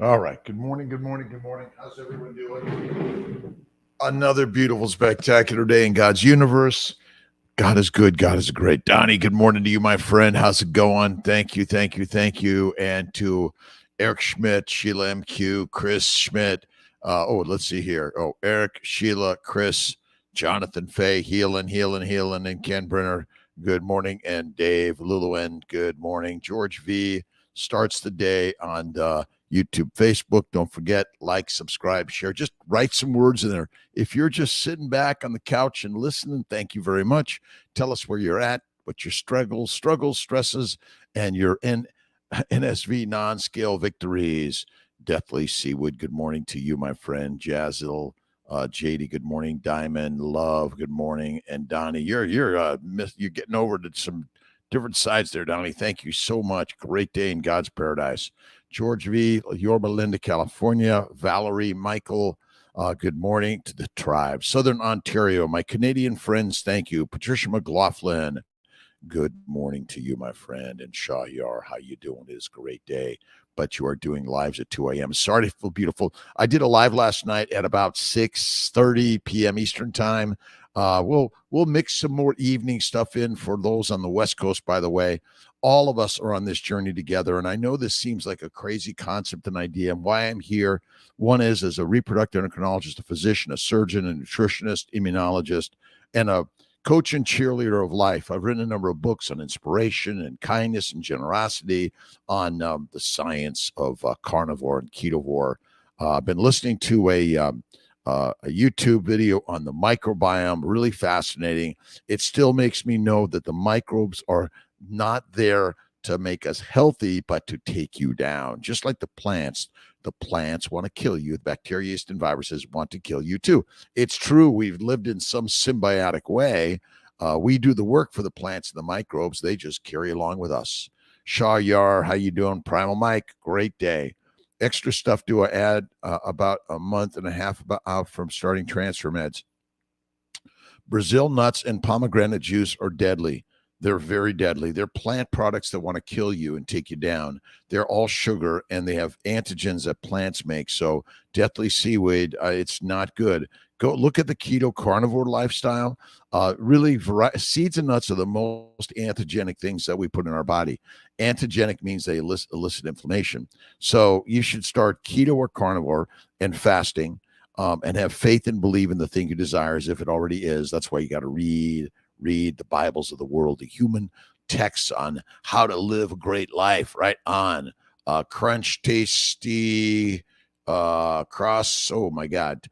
All right. Good morning. Good morning. Good morning. How's everyone doing? Another beautiful, spectacular day in God's universe. God is good. God is great. Donnie, good morning to you, my friend. How's it going? Thank you. Thank you. Thank you. And to Eric Schmidt, Sheila MQ, Chris Schmidt. Let's see here. Oh, Eric, Sheila, Chris, Jonathan Fay, healing, and Ken Brenner. Good morning. And Dave Luluan, good morning. George V starts the day on YouTube, Facebook. Don't forget, like, subscribe, share. Just write some words in there. If you're just sitting back on the couch and listening, thank you very much. Tell us where you're at, what your struggles, stresses, and your NSV non-scale victories. Deathly Seawood, good morning to you, my friend. Jazzil, JD, good morning. Diamond, Love, good morning. And Donnie, you're getting over to some different sides there, Donnie. Thank you so much. Great day in God's paradise. George V, Yorba Linda, California. Valerie, Michael, good morning to the tribe. Southern Ontario, my Canadian friends, thank you. Patricia McLaughlin, good morning to you, my friend. And Shaw Yar, how you doing? It is a great day, but you are doing lives at 2 a.m. Sorry to feel beautiful. I did a live last night at about 6:30 p.m. Eastern time. We'll mix some more evening stuff in for those on the West Coast, by the way. All of us are on this journey together. And I know this seems like a crazy concept and idea. And why I'm here, one is as a reproductive endocrinologist, a physician, a surgeon, a nutritionist, immunologist, and a coach and cheerleader of life. I've written a number of books on inspiration and kindness and generosity, on the science of carnivore and ketovore. I've been listening to a YouTube video on the microbiome, really fascinating. It still makes me know that the microbes are not there to make us healthy, but to take you down, just like the plants. The plants want to kill you. The bacteria, yeast, and viruses want to kill you too. It's true. We've lived in some symbiotic way. We do the work for the plants and the microbes. They just carry along with us. Shaw Yar, how you doing? Primal Mike, great day. Extra stuff do I add about a month and a half out from starting transfer meds. Brazil nuts and pomegranate juice are deadly. They're very deadly. They're plant products that want to kill you and take you down. They're all sugar, and they have antigens that plants make. So deathly seaweed, it's not good. Go look at the keto carnivore lifestyle. Really, seeds and nuts are the most antigenic things that we put in our body. Antigenic means they elicit inflammation. So you should start keto or carnivore and fasting, and have faith and believe in the thing you desire as if it already is. That's why you got to read the Bibles of the world, the human texts on how to live a great life, right on. Crunch Tasty, Cross, oh my God,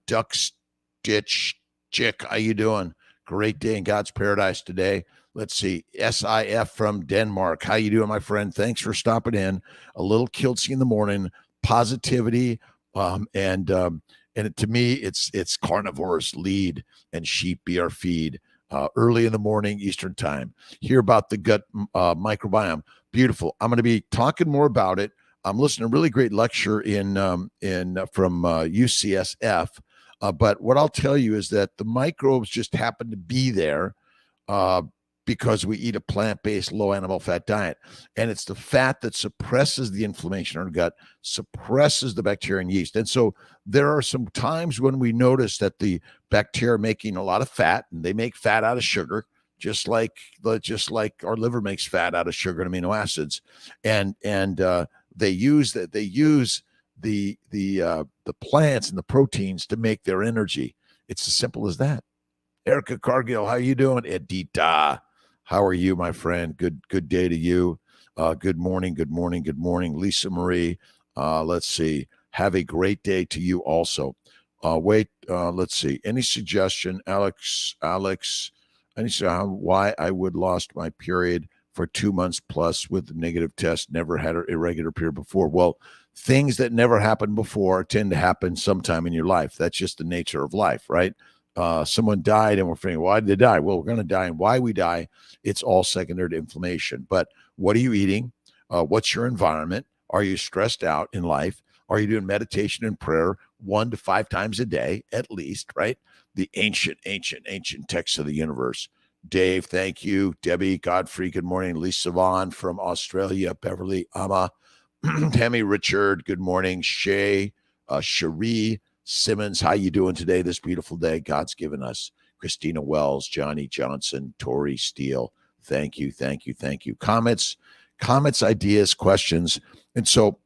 Duck Stitch Chick, how you doing? Great day in God's paradise today. Let's see, SIF from Denmark, how you doing, my friend? Thanks for stopping in. A little Kiltzy in the morning, positivity, and to me, it's carnivores lead and sheep be our feed. Early in the morning Eastern time. Hear about the gut microbiome. Beautiful. I'm going to be talking more about it. I'm listening to a really great lecture from UCSF. But what I'll tell you is that the microbes just happen to be there because we eat a plant-based, low animal fat diet. And it's the fat that suppresses the inflammation in our gut, suppresses the bacteria and yeast. And so there are some times when we notice that the bacteria are making a lot of fat, and they make fat out of sugar, just like our liver makes fat out of sugar and amino acids. And they use the plants and the proteins to make their energy. It's as simple as that. Erica Cargill, how you doing? Edita, how are you, my friend? Good day to you. Good morning. Lisa Marie, let's see. Have a great day to you also. Let's see. Any suggestion, Alex, any why I would lost my period for 2 months plus with the negative test, never had an irregular period before? Well, things that never happened before tend to happen sometime in your life. That's just the nature of life, right? Someone died and we're thinking, why did they die? Well, we're going to die, and why we die, it's all secondary to inflammation. But what are you eating? What's your environment? Are you stressed out in life? Are you doing meditation and prayer 1 to 5 times a day at least, right? The ancient texts of the universe. Dave, thank you. Debbie, Godfrey, good morning. Lisa Vaughn from Australia. Beverly, Amma, Tammy Richard, good morning. Shay, Cherie Simmons, how you doing today, this beautiful day God's given us? Christina Wells, Johnny Johnson, Tori Steele, thank you, thank you, thank you. Comments, ideas, questions. And so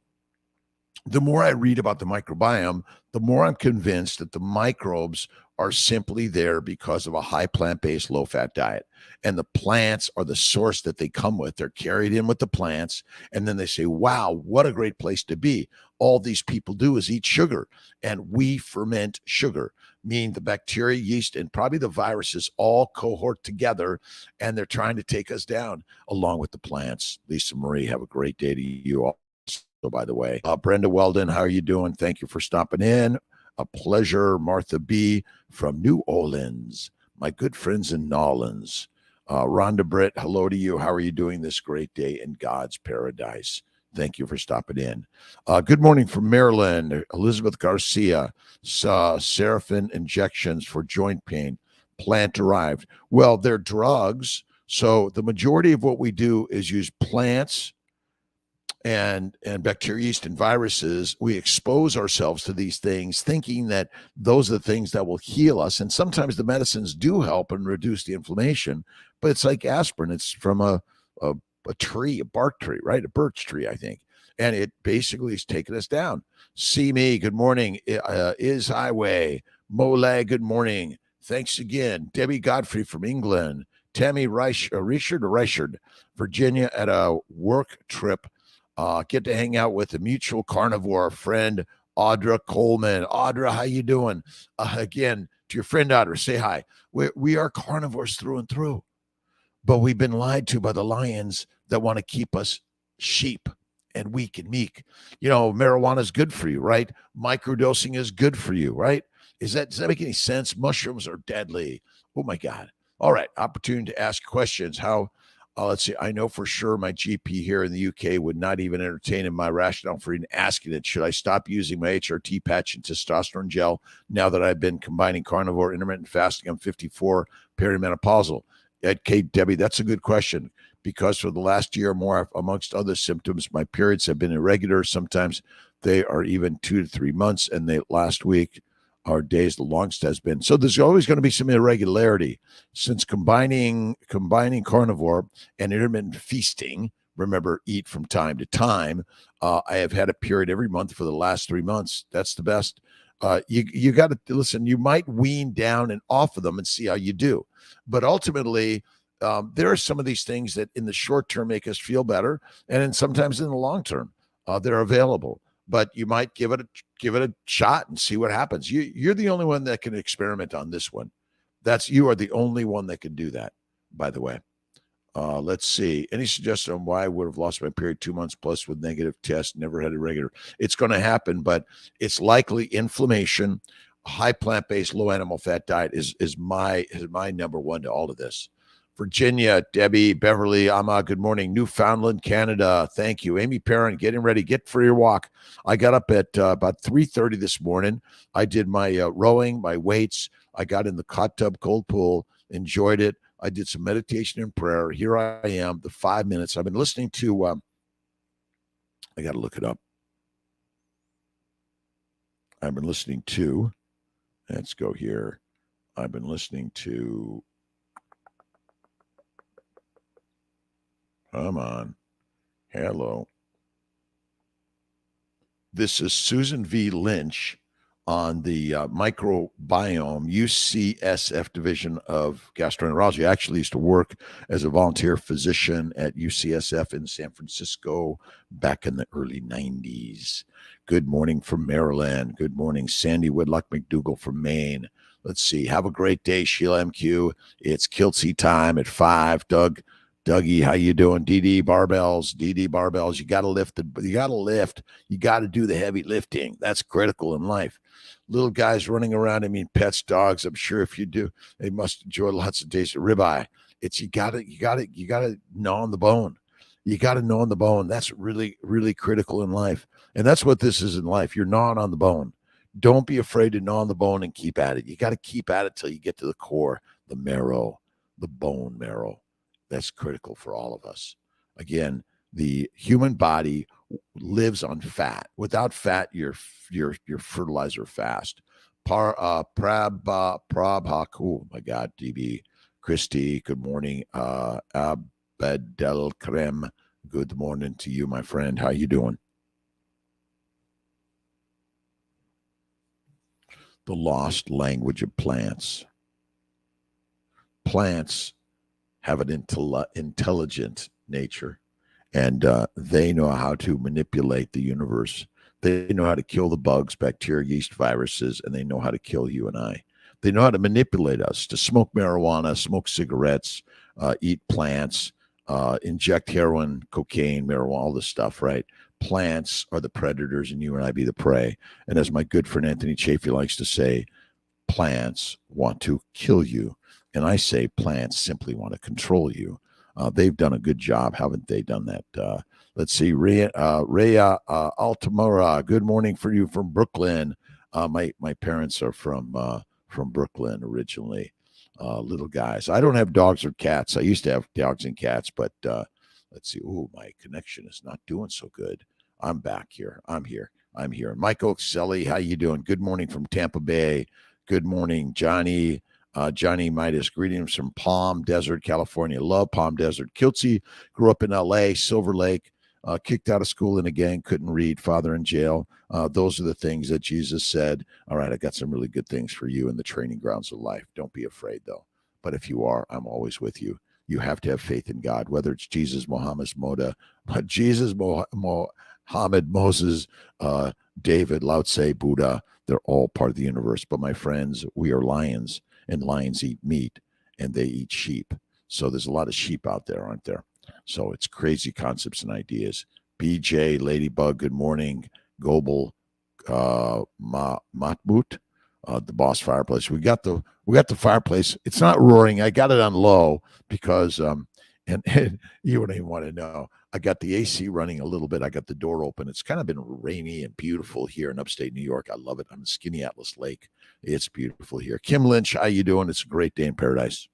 the more I read about the microbiome, the more I'm convinced that the microbes are simply there because of a high plant-based, low-fat diet. And the plants are the source that they come with. They're carried in with the plants. And then they say, wow, what a great place to be. All these people do is eat sugar. And we ferment sugar, meaning the bacteria, yeast, and probably the viruses all cohort together. And they're trying to take us down along with the plants. Lisa Marie, have a great day to you all. So, by the way, Brenda Weldon, how are you doing? Thank you for stopping in. A pleasure. Martha B. from New Orleans, my good friends in Nolans. Rhonda Britt, hello to you. How are you doing this great day in God's paradise? Thank you for stopping in. Good morning from Maryland. Elizabeth Garcia, Seraphim injections for joint pain, plant derived. Well, they're drugs. So the majority of what we do is use plants and bacteria, yeast, and viruses. We expose ourselves to these things thinking that those are the things that will heal us. And sometimes the medicines do help and reduce the inflammation, but it's like aspirin. It's from a tree, a bark tree, right? A birch tree, I think. And it basically is taking us down. See me, good morning. Is Highway. Mole, good morning. Thanks again. Debbie Godfrey from England. Tammy Reichard, Virginia, at a work trip. Get to hang out with a mutual carnivore friend, Audra Coleman. Audra, how you doing? Again, to your friend Audra, say hi. We are carnivores through and through, but we've been lied to by the lions that want to keep us sheep and weak and meek. You know, marijuana is good for you, right? Microdosing is good for you, right? Does that make any sense? Mushrooms are deadly. Oh my God. All right. Opportunity to ask questions. Let's see. I know for sure my GP here in the UK would not even entertain my rationale for even asking it. Should I stop using my HRT patch and testosterone gel now that I've been combining carnivore, intermittent fasting? I'm 54, perimenopausal. Okay, Debbie, that's a good question, because for the last year or more, amongst other symptoms, my periods have been irregular. Sometimes they are even 2 to 3 months, and they last week our days the longest has been. So there's always going to be some irregularity. Since combining carnivore and intermittent feasting, remember, eat from time to time, I have had a period every month for the last 3 months. That's the best. You got to listen. You might wean down and off of them and see how you do. But ultimately, there are some of these things that in the short term make us feel better, and then sometimes in the long term, they're available. But you might give it a shot and see what happens. You're the only one that can experiment on this one. You are the only one that can do that, by the way. Let's see. Any suggestion on why I would have lost my period 2 months plus with negative tests, never had a regular? It's going to happen, but it's likely inflammation. High plant-based, low animal fat diet is my number one to all of this. Virginia, Debbie, Beverly, Amma, good morning. Newfoundland, Canada, thank you. Amy Perrin, getting ready, get for your walk. I got up at about 3:30 this morning. I did my rowing, my weights. I got in the hot tub, cold pool, enjoyed it. I did some meditation and prayer. Here I am, the 5 minutes. I've been listening to, I got to look it up. I've been listening to, let's go here. I've been listening to, come on. Hello. This is Susan V. Lynch on the microbiome UCSF division of gastroenterology. I actually used to work as a volunteer physician at UCSF in San Francisco back in the early 90s. Good morning from Maryland. Good morning, Sandy Whitlock McDougall from Maine. Let's see. Have a great day, Sheila MQ. It's Kiltzy time at 5. Dougie, how you doing? DD barbells. You got to lift. You got to do the heavy lifting. That's critical in life. Little guys running around. I mean, pets, dogs. I'm sure if you do, they must enjoy lots of days of ribeye. It's you got to gnaw on the bone. You got to gnaw on the bone. That's really, really critical in life. And that's what this is in life. You're gnawing on the bone. Don't be afraid to gnaw on the bone and keep at it. You got to keep at it till you get to the core, the marrow, the bone marrow. That's critical for all of us. Again, the human body lives on fat. Without fat, your fertilizer fast. Prabhak. Oh my God, DB. Christy, good morning. Abedel Krem, good morning to you, my friend. How you doing? The lost language of plants. Plants have an intelligent nature, and they know how to manipulate the universe. They know how to kill the bugs, bacteria, yeast, viruses, and they know how to kill you and I. They know how to manipulate us to smoke marijuana, smoke cigarettes, eat plants, inject heroin, cocaine, marijuana, all this stuff, right? Plants are the predators and you and I be the prey. And as my good friend Anthony Chafee likes to say, plants want to kill you. And I say plants simply want to control you. They've done a good job, haven't they done that? Let's see, Rhea Altamora, good morning for you from Brooklyn. My parents are from Brooklyn originally, little guys. I don't have dogs or cats. I used to have dogs and cats, but let's see. Oh, my connection is not doing so good. I'm back here. I'm here. Michael Selly, how you doing? Good morning from Tampa Bay. Good morning, Johnny. Johnny Midas, greetings from Palm Desert, California. Love Palm Desert. Kiltz grew up in L.A., Silver Lake, kicked out of school in a gang, couldn't read, father in jail. Those are the things that Jesus said. All right, I got some really good things for you in the training grounds of life. Don't be afraid, though. But if you are, I'm always with you. You have to have faith in God, whether it's Jesus, Muhammad, Moses, David, Lao Tse, Buddha. They're all part of the universe. But my friends, we are lions. And lions eat meat and they eat sheep. So there's a lot of sheep out there, aren't there? So it's crazy concepts and ideas. BJ, Ladybug, good morning. Gobel, Matmut, the Boss Fireplace. We got the fireplace. It's not roaring. I got it on low because and you wouldn't even want to know. I got the AC running a little bit. I got the door open. It's kind of been rainy and beautiful here in upstate New York. I love it. I'm in Skinny Atlas Lake. It's beautiful here. Kim Lynch, how you doing? It's a great day in paradise.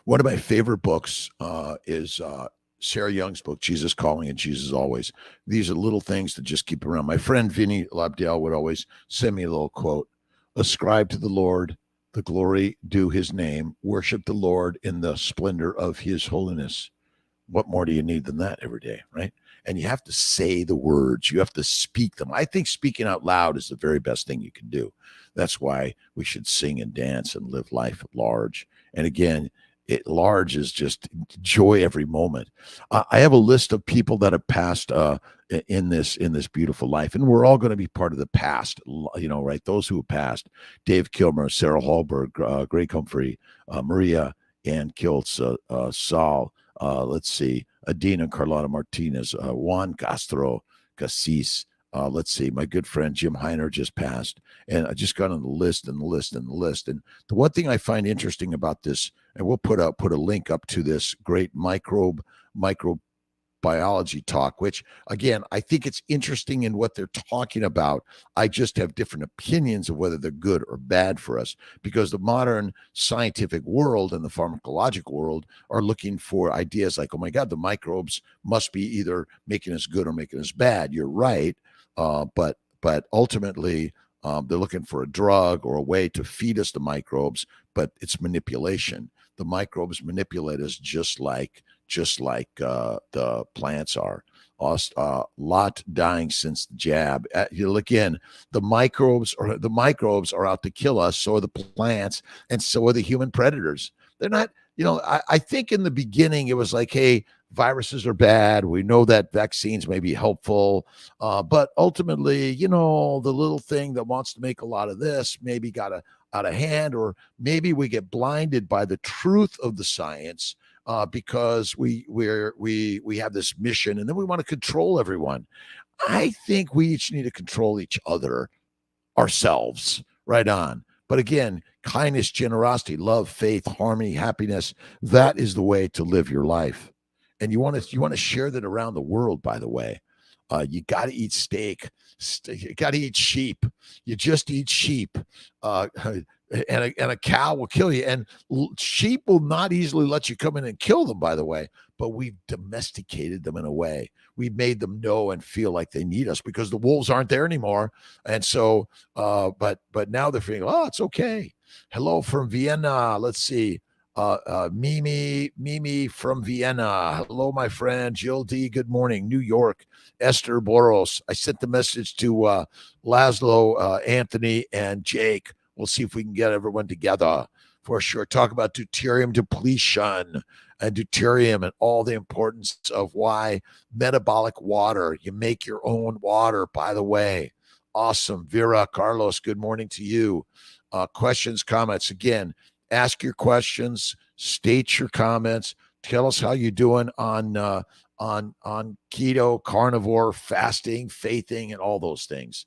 One of my favorite books is Sarah Young's book, Jesus Calling and Jesus Always. These are little things to just keep around. My friend Vinny Labdell would always send me a little quote. Ascribe to the Lord the glory due his name. Worship the Lord in the splendor of his holiness. What more do you need than that every day, right? And you have to say the words. You have to speak them. I think speaking out loud is the very best thing you can do. That's why we should sing and dance and live life at large. And again, large is just joy every moment. I have a list of people that have passed in this beautiful life, and we're all going to be part of the past, right? Those who have passed: Dave Kilmer, Sarah Hallberg, Greg Humphrey, Maria Ann Kiltz, Saul. Let's see, Adina Carlotta Martinez, Juan Castro Cassis. Let's see, my good friend Jim Heiner just passed, and I just got on the list and the list and the list. And the one thing I find interesting about this, and we'll put a link up to this great microbiology talk, which again, I think it's interesting in what they're talking about. I just have different opinions of whether they're good or bad for us, because the modern scientific world and the pharmacological world are looking for ideas like, oh my God, the microbes must be either making us good or making us bad. You're right. But ultimately, they're looking for a drug or a way to feed us the microbes, but it's manipulation. The microbes manipulate us just like the plants are. Lot dying since the jab. Again, the microbes are out to kill us. So are the plants, and so are the human predators. They're not. I think in the beginning it was like, hey, viruses are bad. We know that vaccines may be helpful, but ultimately, the little thing that wants to make a lot of this maybe got out of hand, or maybe we get blinded by the truth of the science because we have this mission, and then we want to control everyone. I think we each need to control each other, ourselves, right on. But again, kindness, generosity, love, faith, harmony, happiness, that is the way to live your life. And you want to share that around the world, by the way. You got to eat steak. You got to eat sheep. You just eat sheep. and a cow will kill you. And sheep will not easily let you come in and kill them, by the way, but we've domesticated them in a way. We've made them know and feel like they need us because the wolves aren't there anymore. And so, but now they're feeling, oh, it's okay. Hello from Vienna. Let's see. Mimi from Vienna. Hello, my friend. Jill D, good morning. New York. Esther Boros. I sent the message to Laszlo, Anthony, and Jake. We'll see if we can get everyone together for sure. Talk about deuterium depletion and deuterium and all the importance of why metabolic water. You make your own water, by the way. Awesome. Vera, Carlos, good morning to you. Questions, comments. Again, ask your questions, state your comments. Tell us how you're doing on keto, carnivore, fasting, faithing, and all those things.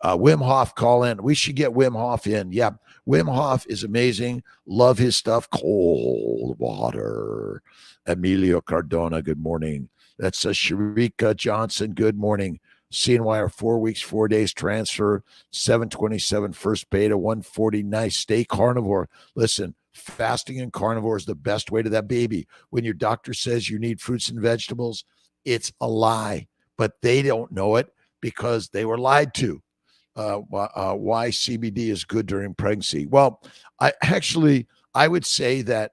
Wim Hof, call in. We should get Wim Hof in. Yeah, Wim Hof is amazing. Love his stuff. Cold water. Emilio Cardona, good morning. That's Sharika Johnson, good morning. CNYR 4 weeks, 4 days transfer, 727 first beta, 140. Nice. Stay carnivore. Listen, fasting and carnivore is the best way to that baby. When your doctor says you need fruits and vegetables, it's a lie, but they don't know it because they were lied to. Why CBD is good during pregnancy. Well, I would say that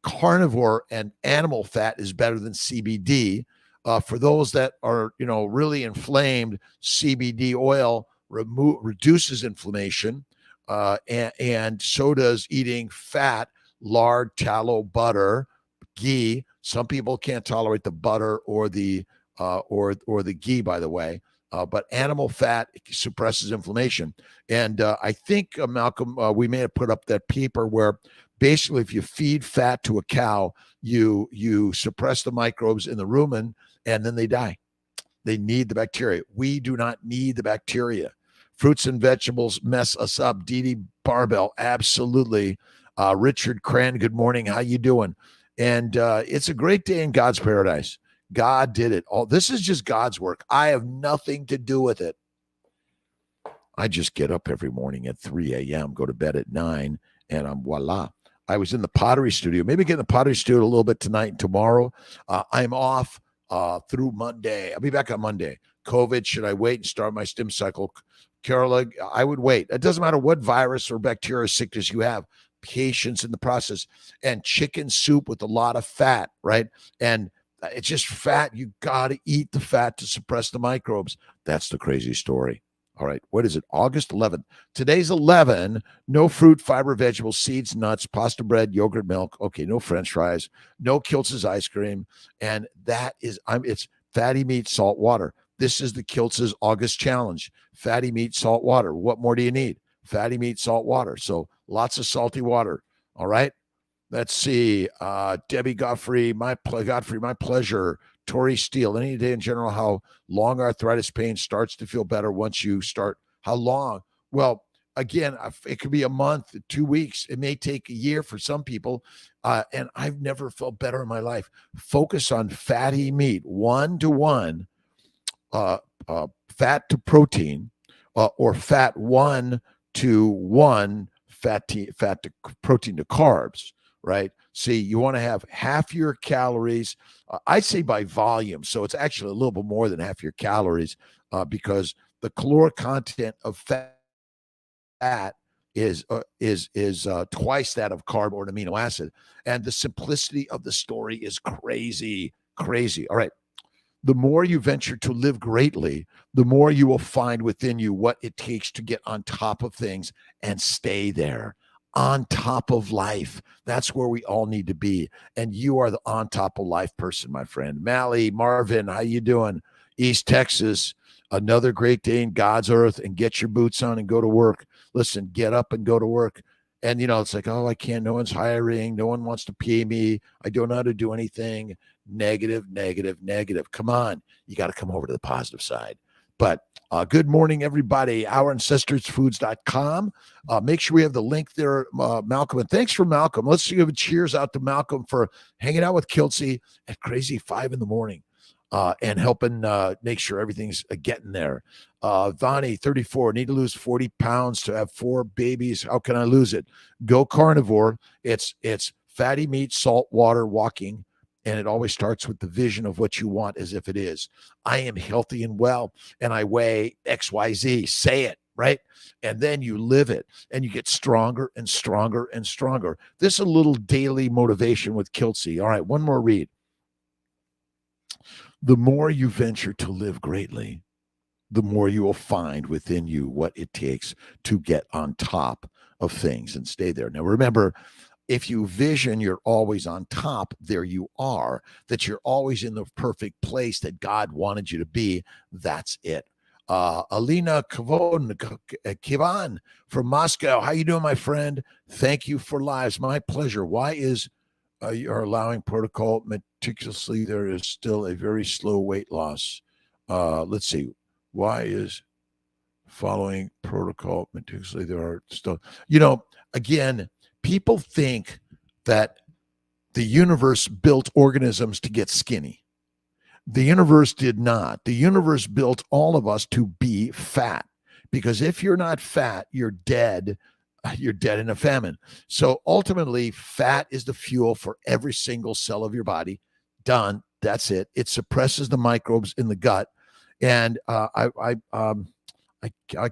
carnivore and animal fat is better than CBD. For those that are, really inflamed, CBD oil reduces inflammation, and so does eating fat, lard, tallow, butter, ghee. Some people can't tolerate the butter or the ghee, by the way. But animal fat suppresses inflammation. And I think, Malcolm, we may have put up that paper where basically if you feed fat to a cow, you suppress the microbes in the rumen and then they die. They need the bacteria. We do not need the bacteria. Fruits and vegetables mess us up. Dee Barbell, absolutely. Richard Cran, good morning. How you doing? And it's a great day in God's paradise. God did it all. This is just God's work. I have nothing to do with it. I just get up every morning at 3 a.m., go to bed at 9, and voila. I was in the pottery studio. Maybe get in the pottery studio a little bit tonight and tomorrow. I'm off through Monday. I'll be back on Monday. COVID, should I wait and start my stim cycle? Carola, I would wait. It doesn't matter what virus or bacteria sickness you have. Patience in the process. And chicken soup with a lot of fat, right? And it's just fat. You got to eat the fat to suppress the microbes. That's the crazy story. All right. What is it? August 11th. Today's 11. No fruit, fiber, vegetables, seeds, nuts, pasta bread, yogurt, milk. Okay. No French fries. No Kiltz's ice cream. And that is, it's fatty meat, salt, water. This is the Kiltz's August challenge. Fatty meat, salt, water. What more do you need? Fatty meat, salt, water. So lots of salty water. All right. Let's see. Debbie Godfrey, my pleasure. Tori Steele, any day in general, how long arthritis pain starts to feel better once you start? How long? Well, again, it could be a month, 2 weeks. It may take a year for some people. And I've never felt better in my life. Focus on fatty meat, 1-to-1, fat to protein, or fat 1-to-1, fat to protein to carbs. Right? See, you want to have half your calories. I say by volume. So it's actually a little bit more than half your calories because the caloric content of fat is twice that of carb or an amino acid. And the simplicity of the story is crazy. All right. The more you venture to live greatly, the more you will find within you what it takes to get on top of things and stay there. On top of life. That's where we all need to be. And you are the on top of life person, my friend. Mally, Marvin, how you doing? East Texas, another great day in God's earth, and get your boots on and go to work. Listen, get up and go to work. And, it's like, oh, I can't. No one's hiring. No one wants to pay me. I don't know how to do anything. Negative. Come on. You got to come over to the positive side. But good morning, everybody. OurAncestorsFoods.com. Make sure we have the link there, Malcolm. And thanks for Malcolm. Let's give a cheers out to Malcolm for hanging out with Kiltzy at crazy 5 a.m. and helping make sure everything's getting there. Vani, 34, need to lose 40 pounds to have 4 babies. How can I lose it? Go carnivore. It's fatty meat, salt, water, walking. And it always starts with the vision of what you want as if it is. I am healthy and well, and I weigh XYZ. Say it, right? And then you live it, and you get stronger and stronger and stronger. This is a little daily motivation with Kiltz. All right, one more read. The more you venture to live greatly, the more you will find within you what it takes to get on top of things and stay there. Now, remember, if you vision you're always on top, there you are, that you're always in the perfect place that God wanted you to be. That's it. Alina Kivan from Moscow. How you doing, my friend? Thank you for lives. My pleasure. Why is you're allowing protocol meticulously? There is still a very slow weight loss. Let's see. Why is following protocol meticulously? There are still, again, people think that the universe built organisms to get skinny. The universe did not. The universe built all of us to be fat, because if you're not fat, you're dead. You're dead in a famine. So ultimately, fat is the fuel for every single cell of your body. Done. That's it. It suppresses the microbes in the gut. And I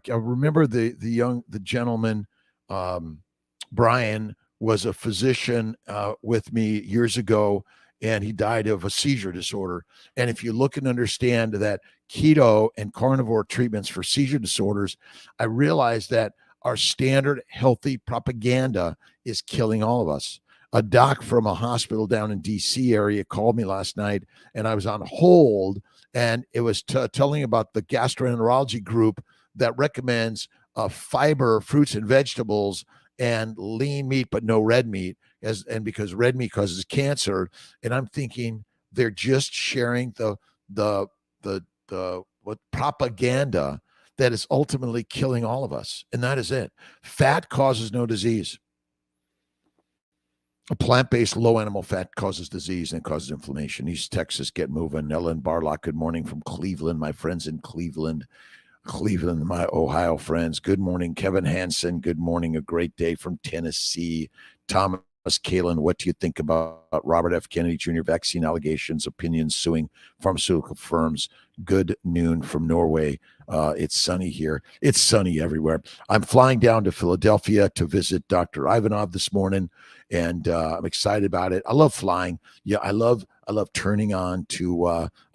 remember the gentleman, Brian, was a physician with me years ago, and he died of a seizure disorder. And if you look and understand that keto and carnivore treatments for seizure disorders, I realized that our standard healthy propaganda is killing all of us. A doc from a hospital down in DC area called me last night, and I was on hold, and it was telling about the gastroenterology group that recommends fiber, fruits and vegetables, and lean meat, but no red meat, because red meat causes cancer. And I'm thinking they're just sharing the what propaganda that is ultimately killing all of us. And that is it. Fat causes no disease. A plant-based low animal fat causes disease and causes inflammation. East Texas, get moving. Ellen Barlock, good morning from Cleveland. My friends in Cleveland, my Ohio friends. Good morning. Kevin Hansen, good morning. A great day from Tennessee. Thomas Kalin, what do you think about Robert F. Kennedy Jr. vaccine allegations, opinions, suing pharmaceutical firms? Good noon from Norway. It's sunny here. It's sunny everywhere. I'm flying down to Philadelphia to visit Dr. Ivanov this morning, and I'm excited about it. I love flying. Yeah, I love turning onto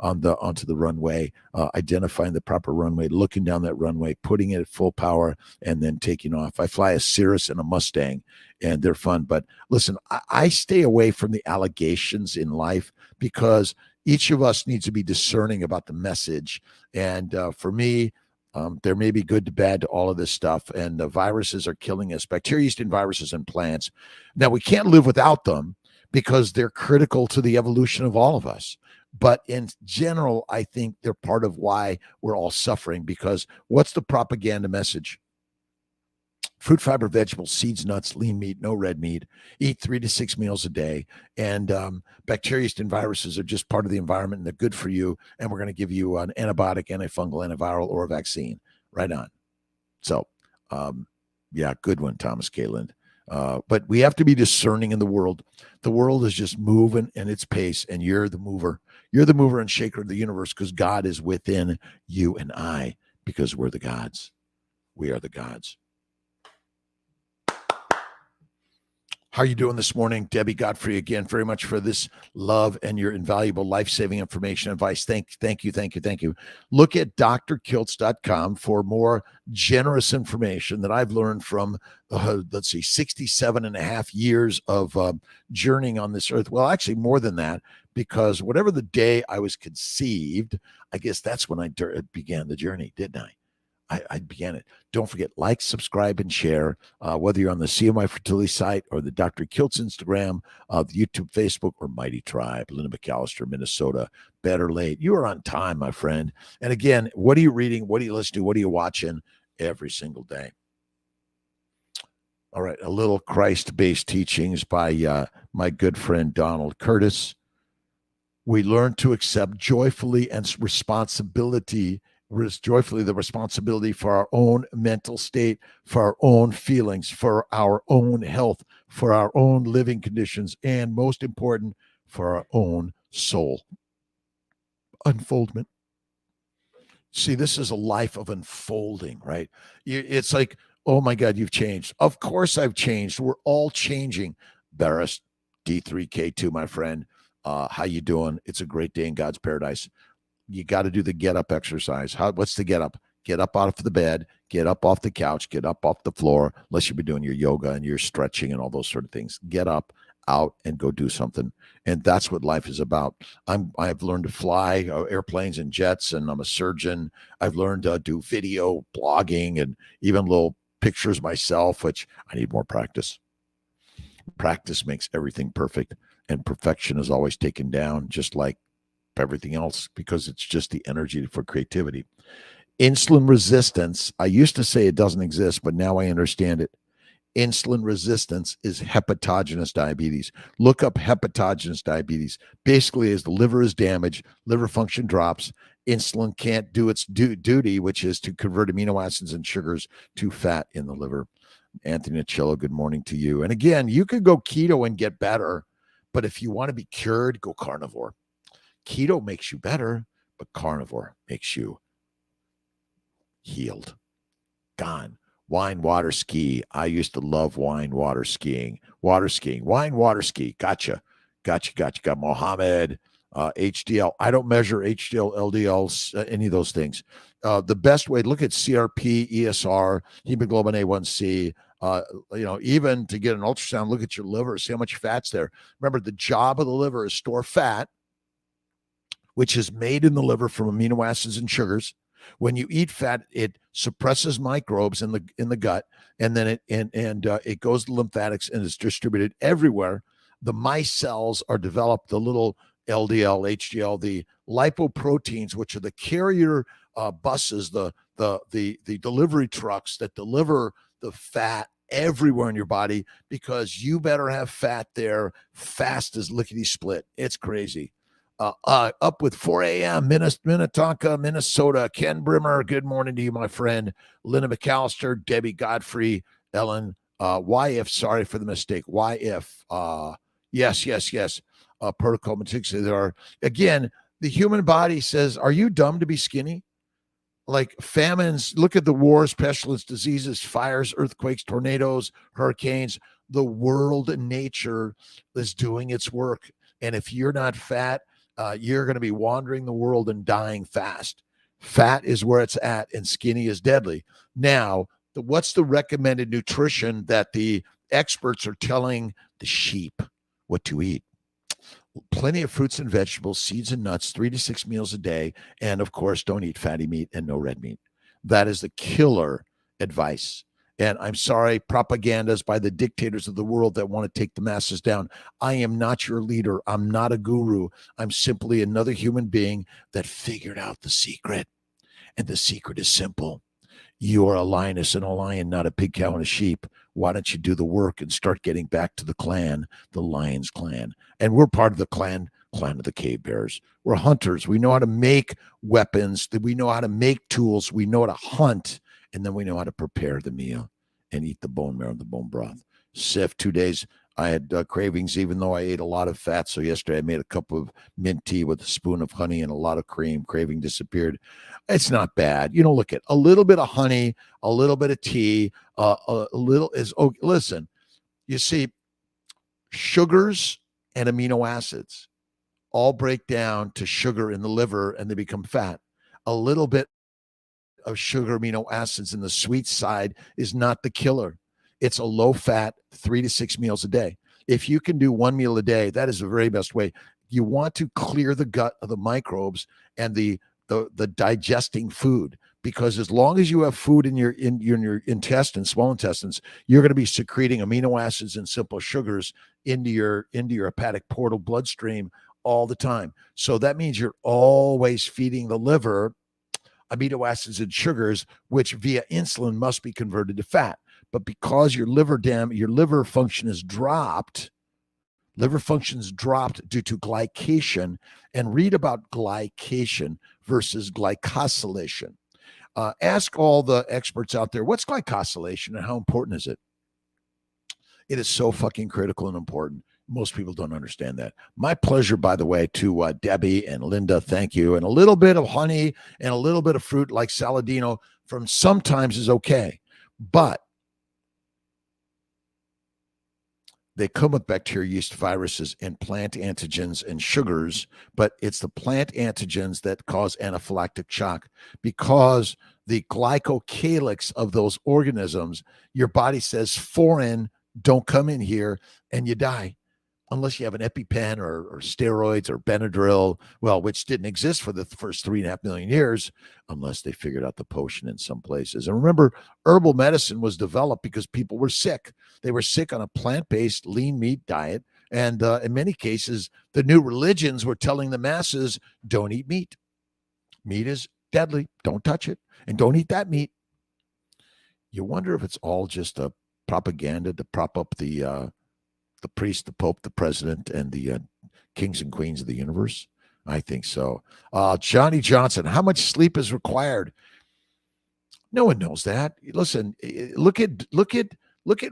the runway, identifying the proper runway, looking down that runway, putting it at full power, and then taking off. I fly a Cirrus and a Mustang, and they're fun. But listen, I stay away from the allegations in life, because each of us needs to be discerning about the message. And for me, there may be good to bad to all of this stuff. And the viruses are killing us, bacteria, yeast, and viruses and plants. Now, we can't live without them, because they're critical to the evolution of all of us. But in general, I think they're part of why we're all suffering, because what's the propaganda message? Fruit, fiber, vegetables, seeds, nuts, lean meat, no red meat. Eat 3 to 6 meals a day. And bacteria, yeast, and viruses are just part of the environment, and they're good for you. And we're going to give you an antibiotic, antifungal, antiviral, or a vaccine. Right on. So, yeah, good one, Thomas Kalin. But we have to be discerning in the world. The world is just moving in its pace, and you're the mover. You're the mover and shaker of the universe, because God is within you and I, because we're the gods. We are the gods. How are you doing this morning? Debbie Godfrey, again, very much for this love and your invaluable life-saving information advice. Thank you. Look at drkiltz.com for more generous information that I've learned from, 67 and a half years of journeying on this earth. Well, actually more than that, because whatever the day I was conceived, I guess that's when I began the journey, didn't I? I began it. Don't forget, like, subscribe, and share, whether you're on the CMI Fertility site or the Dr. Kiltz Instagram, the YouTube, Facebook, or Mighty Tribe, Linda McAllister, Minnesota. Better late. You are on time, my friend. And again, what are you reading? What are you listening to? What are you watching every single day? All right, a little Christ-based teachings by my good friend Donald Curtis. We learn to accept joyfully and joyfully the responsibility for our own mental state, for our own feelings, for our own health, for our own living conditions, and most important, for our own soul unfoldment. See, this is a life of unfolding, right? It's like, oh my God, you've changed. Of course I've changed. We're all changing. Barris, D3K2, my friend. How you doing? It's a great day in God's paradise. You got to do the get up exercise. What's the get up? Get up out of the bed, get up off the couch, get up off the floor, unless you've been doing your yoga and your stretching and all those sort of things. Get up, out, and go do something. And that's what life is about. I've learned to fly airplanes and jets, and I'm a surgeon. I've learned to do video blogging and even little pictures myself, which I need more practice. Practice makes everything perfect, and perfection is always taken down, just like everything else, because it's just the energy for creativity. Insulin resistance, I used to say it doesn't exist, but now I understand it. Insulin resistance is hepatogenous diabetes. Look up hepatogenous diabetes. Basically, as the liver is damaged, liver function drops, insulin can't do its duty, which is to convert amino acids and sugars to fat in the liver. Anthony Nachillo, good morning to you. And again, you could go keto and get better, but if you want to be cured, go carnivore. Keto makes you better, but carnivore makes you healed. Gone. Wine, water, ski. I used to love wine, water, skiing. Water skiing. Wine, water, ski. Gotcha. Got Mohammed, HDL. I don't measure HDL, LDL, any of those things. The best way, look at CRP, ESR, hemoglobin A1C, even to get an ultrasound, look at your liver, see how much fat's there. Remember, the job of the liver is store fat, which is made in the liver from amino acids and sugars. When you eat fat, it suppresses microbes in the gut, and then it goes to lymphatics and is distributed everywhere. The mice cells are developed, the little LDL, HDL, the lipoproteins, which are the carrier buses, the delivery trucks that deliver the fat everywhere in your body, because you better have fat there fast as lickety split. It's crazy. Up with 4 a.m. Minnetonka, Minnesota. Ken Brimmer, good morning to you, my friend. Linda McAllister, Debbie Godfrey, Ellen. Why if? Sorry for the mistake. Why if? Yes. Protocol meticulous. There are, again, the human body says, are you dumb to be skinny? Like famines, look at the wars, pestilence, diseases, fires, earthquakes, tornadoes, hurricanes. The world and nature is doing its work. And if you're not fat, you're going to be wandering the world and dying fast. Fat is where it's at, and skinny is deadly. Now, what's the recommended nutrition that the experts are telling the sheep what to eat? Plenty of fruits and vegetables, seeds and nuts, 3 to 6 meals a day. And of course, don't eat fatty meat and no red meat. That is the killer advice. And I'm sorry, propagandas by the dictators of the world that want to take the masses down. I am not your leader. I'm not a guru. I'm simply another human being that figured out the secret. And the secret is simple. You are a lioness and a lion, not a pig, cow, and a sheep. Why don't you do the work and start getting back to the clan, the Lions clan? And we're part of the clan of the cave bears. We're hunters. We know how to make weapons. We know how to make tools. We know how to hunt. And then we know how to prepare the meal and eat the bone marrow and the bone broth. Sif, 2 days, I had cravings, even though I ate a lot of fat. So yesterday I made a cup of mint tea with a spoon of honey and a lot of cream. Craving disappeared. It's not bad. Look at a little bit of honey, a little bit of tea, a little is, oh, listen, you see, sugars and amino acids all break down to sugar in the liver and they become fat. A little bit of sugar amino acids in the sweet side is not the killer. It's a low fat 3 to 6 meals a day. If you can do 1 meal a day, that is the very best way. You want to clear the gut of the microbes and the digesting food, because as long as you have food in your intestines, small intestines, you're going to be secreting amino acids and simple sugars into your hepatic portal bloodstream all the time. So that means you're always feeding the liver amino acids and sugars, which via insulin must be converted to fat. But because your liver function is dropped, Liver functions dropped due to glycation, and read about glycation versus glycosylation. Ask all the experts out there, what's glycosylation and how important is it? It is so fucking critical and important. Most people don't understand that. My pleasure, by the way, to Debbie and Linda. Thank you. And a little bit of honey and a little bit of fruit like Saladino from sometimes is okay. But they come with bacteria, yeast, viruses, and plant antigens and sugars, but it's the plant antigens that cause anaphylactic shock because the glycocalyx of those organisms, your body says foreign, don't come in here, and you die. Unless you have an EpiPen or steroids or Benadryl, well, which didn't exist for the first 3.5 million years, unless they figured out the potion in some places. And remember, herbal medicine was developed because people were sick. They were sick on a plant-based lean meat diet. And in many cases, the new religions were telling the masses, don't eat meat. Meat is deadly. Don't touch it. And don't eat that meat. You wonder if it's all just a propaganda to prop up the priest, the pope, the president, and the kings and queens of the universe? I think so. Johnny Johnson, how much sleep is required? No one knows that. Listen, look at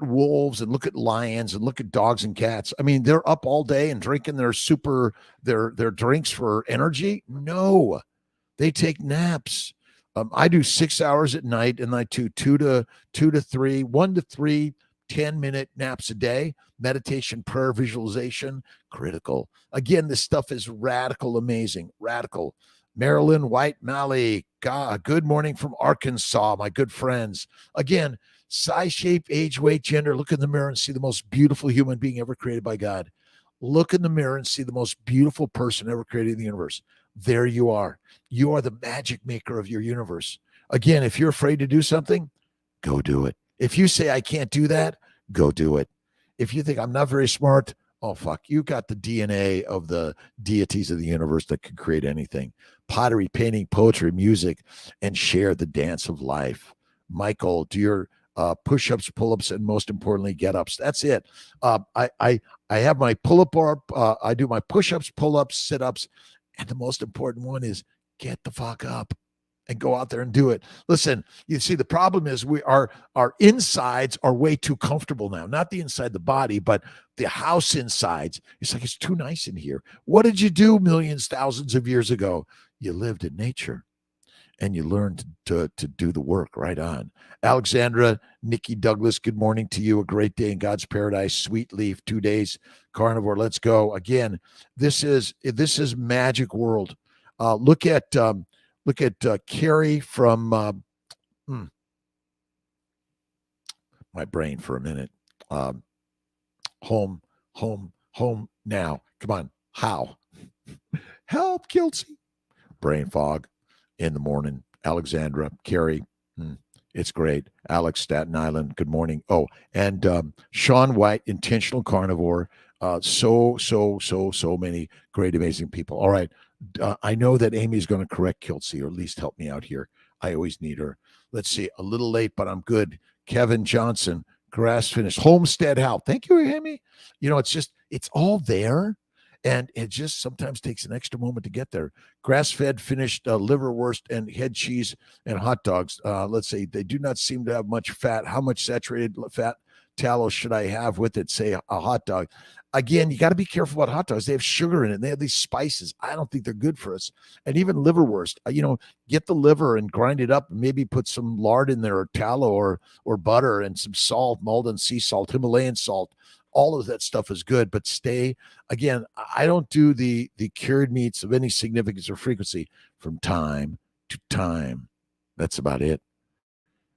wolves and look at lions and look at dogs and cats. I mean, they're up all day and drinking their drinks for energy. No, they take naps. I do 6 hours at night, and I do 1 to 3 10-minute naps a day. Meditation, prayer, visualization, critical. Again, this stuff is radical, amazing, radical. Marilyn White Malley, God, good morning from Arkansas, my good friends. Again, size, shape, age, weight, gender. Look in the mirror and see the most beautiful human being ever created by God. Look in the mirror and see the most beautiful person ever created in the universe. There you are. You are the magic maker of your universe. Again, if you're afraid to do something, go do it. If you say, I can't do that, go do it. If you think I'm not very smart, oh, fuck, you got the DNA of the deities of the universe that can create anything. Pottery, painting, poetry, music, and share the dance of life. Michael, do your push-ups, pull-ups, and most importantly, get-ups. That's it. I have my pull-up bar. I do my push-ups, pull-ups, sit-ups, and the most important one is get the fuck up and go out there and do it. Listen, you see, the problem is our insides are way too comfortable now. Not the inside the body, but the house insides. It's like, it's too nice in here. What did you do millions, thousands of years ago? You lived in nature and you learned to do the work. Right on. Alexandra, Nikki Douglas, good morning to you. A great day in God's paradise. Sweet Leaf, 2 days. Carnivore, let's go. Again, this is magic world. Look at Carrie from my brain for a minute. Home now. Come on. How? Help, Kiltz. Brain fog in the morning. Alexandra, Carrie. It's great. Alex, Staten Island. Good morning. Oh, and Sean White, intentional carnivore. So many great, amazing people. All right. I know that Amy's going to correct Kiltz, or at least help me out here. I always need her. Let's see. A little late, but I'm good. Kevin Johnson, grass finished. Homestead How. Thank you, Amy. You know, it's all there. And it just sometimes takes an extra moment to get there. Grass-fed finished liverwurst and head cheese and hot dogs. Let's say they do not seem to have much fat. How much saturated fat tallow should I have with it? Say a hot dog. Again, you got to be careful about hot dogs. They have sugar in it. They have these spices. I don't think they're good for us. And even liverwurst, get the liver and grind it up and maybe put some lard in there or tallow or butter and some salt, Malden sea salt, Himalayan salt. All of that stuff is good, but I don't do the cured meats of any significance or frequency from time to time. That's about it.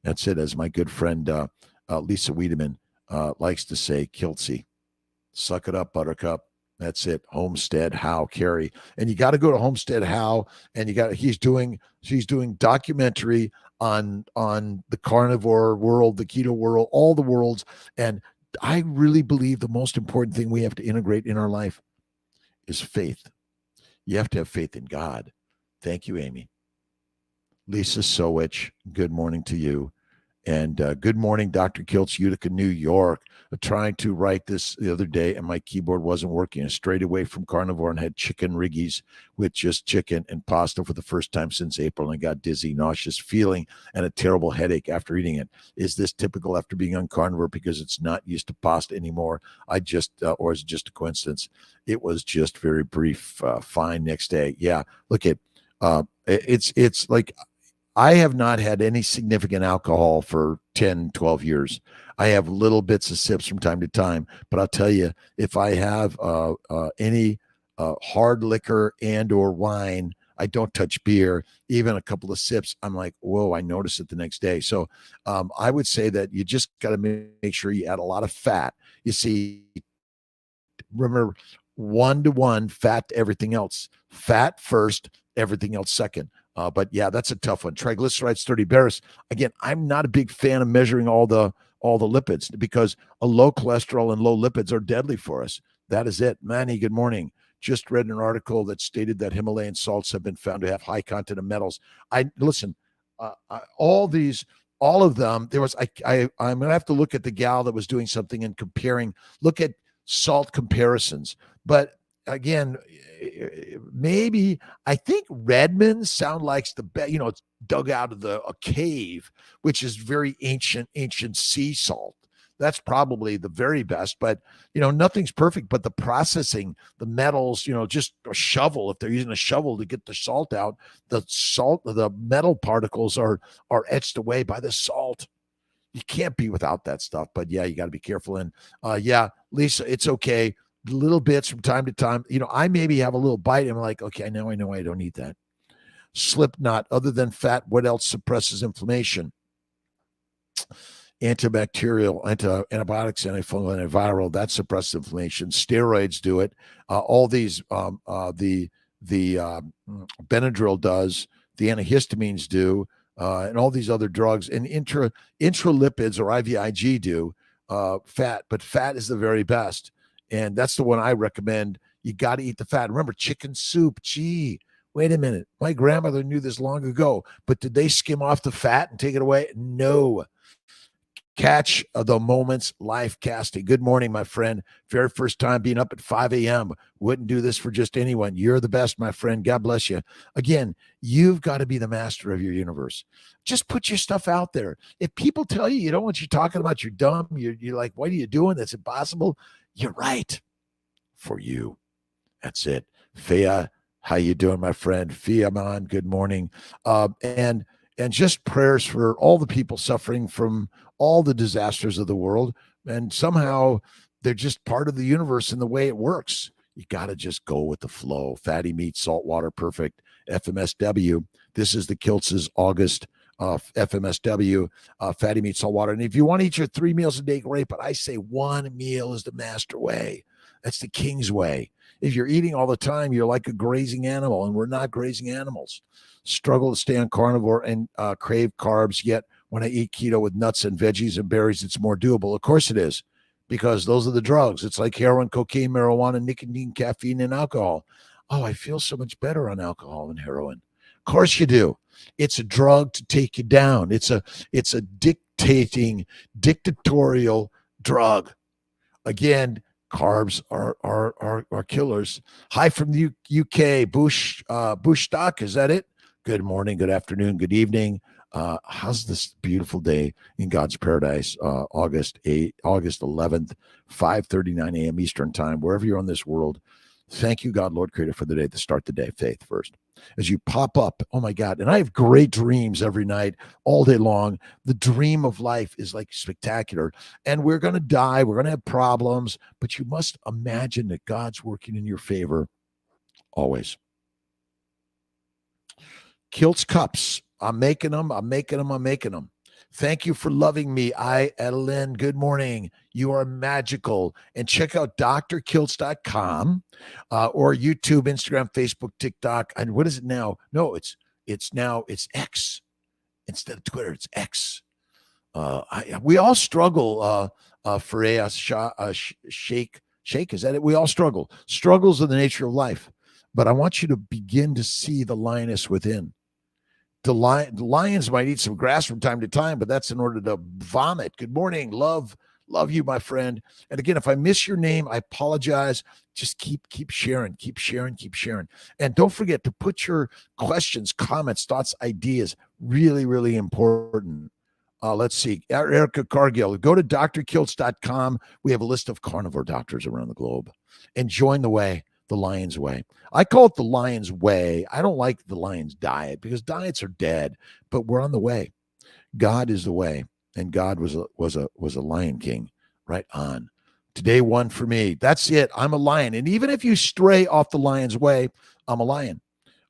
That's it. As my good friend Lisa Wiedemann likes to say, Kiltz, suck it up, Buttercup. That's it. Homestead How, Carrie. And you got to go to Homestead How, and she's doing documentary on the carnivore world, the keto world, all the worlds. And I really believe the most important thing we have to integrate in our life is faith. You have to have faith in God. Thank you, Amy. Lisa Sowich, good morning to you. And good morning, Dr. Kiltz, Utica, New York. Trying to write this the other day, and my keyboard wasn't working. I strayed away from carnivore and had chicken riggies with just chicken and pasta for the first time since April, and got dizzy, nauseous feeling, and a terrible headache after eating it. Is this typical after being on carnivore because it's not used to pasta anymore? Or is it just a coincidence? It was just very brief, fine next day. Yeah, look at, it's like, I have not had any significant alcohol for 10, 12 years. I have little bits of sips from time to time, but I'll tell you, if I have any hard liquor and or wine, I don't touch beer. Even a couple of sips, I'm like, whoa, I notice it the next day. So I would say that you just got to make sure you add a lot of fat. You see, remember, 1-to-1 fat to everything else. Fat first, everything else second. But yeah, that's a tough one. Triglycerides, 30 bears. Again, I'm not a big fan of measuring all the lipids, because a low cholesterol and low lipids are deadly for us. That is it. Manny, good morning. Just read an article that stated that Himalayan salts have been found to have high content of metals. Listen, all of them. I'm gonna have to look at the gal that was doing something and comparing. Look at salt comparisons, but again, maybe I think Redmond sound like the best. It's dug out of a cave, which is very ancient sea salt. That's probably the very best, but nothing's perfect. But the processing, the metals, just a shovel. If they're using a shovel to get the salt out, the metal particles are etched away by the salt. You can't be without that stuff. But yeah, you got to be careful. And yeah, Lisa, it's okay. Little bits from time to time. I maybe have a little bite and I'm like, okay, I know I don't need that. Slipknot, other than fat, what else suppresses inflammation? Antibacterial, antibiotics, antifungal, antiviral, that suppresses inflammation. Steroids do it. All these, the Benadryl does, the antihistamines do, and all these other drugs, and intralipids or IVIG do fat, but fat is the very best. And that's the one I recommend. You got to eat the fat. Remember, chicken soup. Gee, wait a minute. My grandmother knew this long ago, but did they skim off the fat and take it away? No. Catch the moments life casting. Good morning, my friend. Very first time being up at 5 a.m. Wouldn't do this for just anyone. You're the best, my friend. God bless you. Again, you've got to be the master of your universe. Just put your stuff out there. If people tell you don't want you talking about, you're dumb, you're like, what are you doing? That's impossible. You're right. For you. That's it. Fia, how you doing, my friend? Fiaman, good morning. And just prayers for all the people suffering from all the disasters of the world. And somehow they're just part of the universe and the way it works. You got to just go with the flow. Fatty meat, salt water, perfect. FMSW. This is the Kiltz's August FMSW, fatty meat, salt water. And if you want to eat your 3 meals a day, great. But I say 1 meal is the master way. That's the king's way. If you're eating all the time, you're like a grazing animal, and we're not grazing animals. Struggle to stay on carnivore and crave carbs, yet when I eat keto with nuts and veggies and berries, it's more doable. Of course it is, because those are the drugs. It's like heroin, cocaine, marijuana, nicotine, caffeine, and alcohol. Oh, I feel so much better on alcohol and heroin. Of course you do. It's a drug to take you down. It's a dictatorial drug. Again, carbs are killers. Hi from the UK, Bush Stock. Is that it? Good morning, good afternoon, good evening. How's this beautiful day in God's paradise? August 11th, 5:39 a.m. Eastern time, wherever you're on this world. Thank you, God, Lord Creator, for the day to start the day. Faith first. As you pop up, oh my God, and I have great dreams every night, all day long. The dream of life is like spectacular. And we're going to die. We're going to have problems, but you must imagine that God's working in your favor always. Kiltz cups. I'm making them. Thank you for loving me. Adeline, good morning. You are magical. And check out drkiltz.com or YouTube, Instagram, Facebook, TikTok. And what is it now? No, it's X. Instead of Twitter, it's X. We all struggle, Freya, Shake, is that it? We all struggle. Struggles are the nature of life. But I want you to begin to see the lioness within. the lions might eat some grass from time to time, but that's in order to vomit. Good morning. Love you, my friend. And again, if I miss your name, I apologize. Just keep sharing. And don't forget to put your questions, comments, thoughts, ideas. Really, really important. Let's see. Erica Cargill. Go to drkiltz.com. We have a list of carnivore doctors around the globe. And join the way, the Lion's Way. I call it the Lion's Way. I don't like the Lion's Diet because diets are dead, but we're on the way. God is the way, and God was a Lion King. Right on. Today, one for me. That's it. I'm a lion. And even if you stray off the Lion's Way, I'm a lion.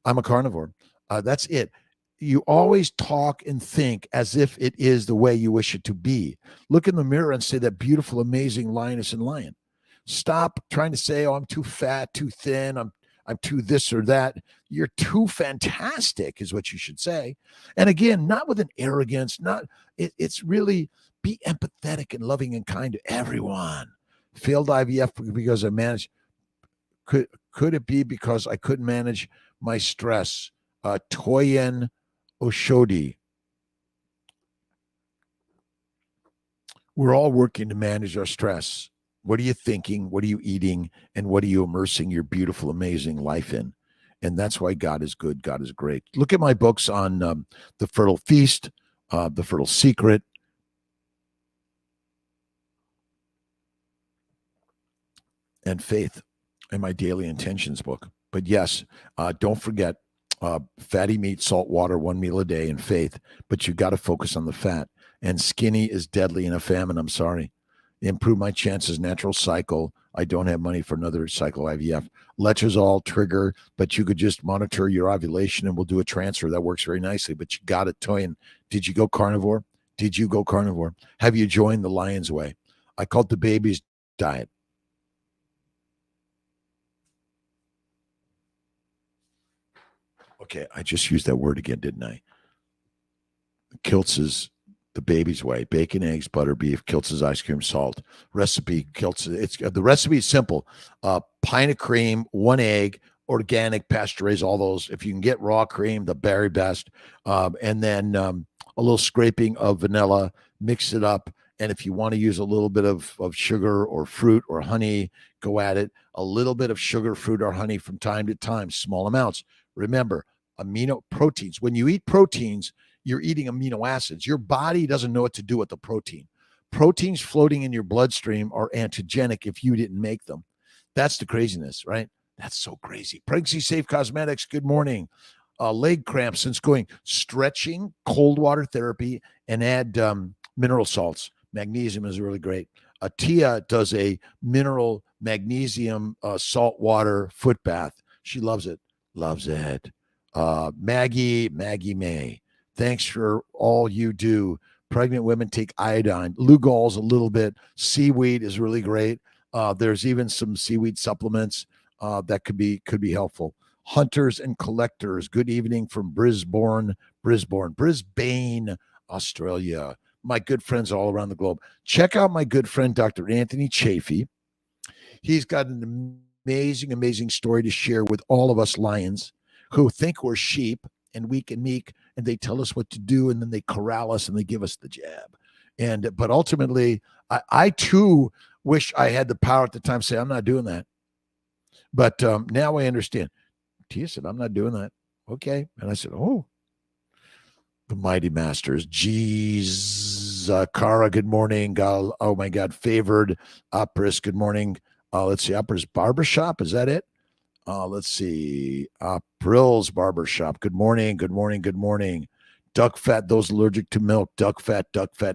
I'm a carnivore. That's it. You always talk and think as if it is the way you wish it to be. Look in the mirror and say that beautiful, amazing lioness and lion. Stop trying to say, oh, I'm too fat, too thin, I'm too this or that. You're too fantastic is what you should say. And again, not with an arrogance, it's really be empathetic and loving and kind to everyone. Failed IVF because I managed. Could it be because I couldn't manage my stress? Toyin Oshodi. We're all working to manage our stress. What are you thinking? What are you eating? And what are you immersing your beautiful, amazing life in? And that's why God is good. God is great. Look at my books on The Fertile Feast, The Fertile Secret, and Faith, and my Daily Intentions book. But yes, don't forget fatty meat, salt water, 1 meal a day, and Faith. But you got to focus on the fat. And skinny is deadly in a famine. I'm sorry. Improve my chances, natural cycle. I don't have money for another cycle IVF. Letrozole trigger, but you could just monitor your ovulation and we'll do a transfer. That works very nicely. But you got it, Toyin. Did you go carnivore? Did you go carnivore? Have you joined the Lion's Way? I call it the BEBBIS Diet. Okay, I just used that word again, didn't I? Kiltz's The BEBBIS Way: bacon, eggs, butter, beef, Kiltz's ice cream, salt. Recipe, Kiltz. The recipe is simple: pint of cream, 1 egg, organic, pasture-raised, all those. If you can get raw cream, the very best. And then a little scraping of vanilla. Mix it up. And if you want to use a little bit of sugar or fruit or honey, go at it. A little bit of sugar, fruit, or honey from time to time, small amounts. Remember, amino proteins. When you eat proteins, you're eating amino acids. Your body doesn't know what to do with the protein. Proteins floating in your bloodstream are antigenic if you didn't make them. That's the craziness, right? That's so crazy. Pregnancy Safe Cosmetics, good morning. Leg cramps since going. Stretching, cold water therapy, and add mineral salts. Magnesium is really great. Tia does a mineral magnesium salt water foot bath. She loves it. Loves it. Maggie May. Thanks for all you do. Pregnant women take iodine. Lugol's a little bit. Seaweed is really great. There's even some seaweed supplements that could be helpful. Hunters and collectors. Good evening from Brisbane, Australia. My good friends all around the globe. Check out my good friend, Dr. Anthony Chafee. He's got an amazing story to share with all of us lions who think we're sheep and weak and meek, and they tell us what to do, and then they corral us and they give us the jab. But ultimately, I too wish I had the power at the time to say, I'm not doing that. But now I understand. Tia said, I'm not doing that. Okay. And I said, oh, the mighty masters. Jeez. Cara, good morning. Oh my God. Favored. Opris, good morning. Let's see. Opris Barbershop. Is that it? Let's see. April's Barbershop. Good morning. Duck fat, those allergic to milk. Duck fat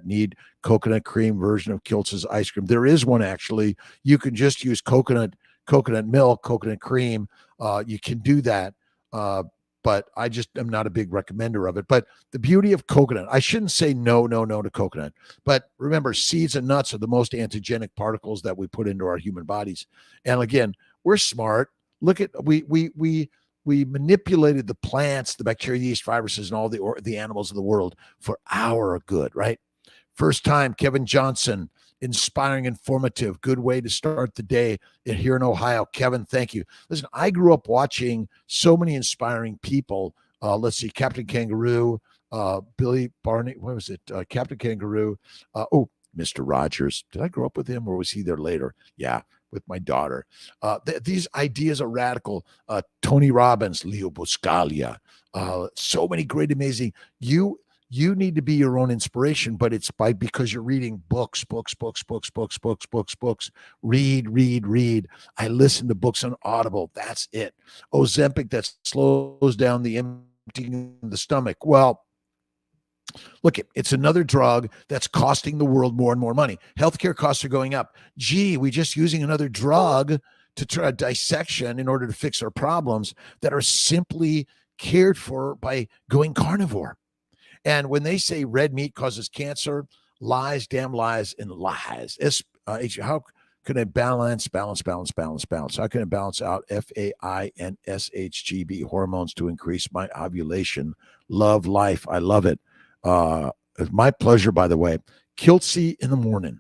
need coconut cream version of Kiltz's ice cream. There is one, actually. You can just use coconut milk, coconut cream. You can do that. But I just am not a big recommender of it. But the beauty of coconut, I shouldn't say no to coconut. But remember, seeds and nuts are the most antigenic particles that we put into our human bodies. And again, we're smart. Look at we manipulated the plants, the bacteria, yeast, viruses, and all the animals of the world for our good, right? First time, Kevin Johnson, inspiring, informative, good way to start the day here in Ohio. Kevin, thank you. Listen, I grew up watching so many inspiring people Let's see, Captain Kangaroo, Billy Barney. What was it? Captain Kangaroo. Mr. Rogers. Did I grow up with him, or was he there later? Yeah, with my daughter. These ideas are radical. Tony Robbins, Leo Buscaglia. So many great, amazing. You need to be your own inspiration, but it's because you're reading books. Read. I listen to books on Audible. That's it. Ozempic, that slows down the emptying of the stomach. Well, look, it's another drug that's costing the world more and more money. Healthcare costs are going up. Gee, we're just using another drug to try a dissection in order to fix our problems that are simply cared for by going carnivore. And when they say red meat causes cancer, lies, damn lies, and lies. How can I balance? How can I balance out FAINSHGB hormones to increase my ovulation? Love life. I love it. It's my pleasure, by the way. Kiltz in the morning.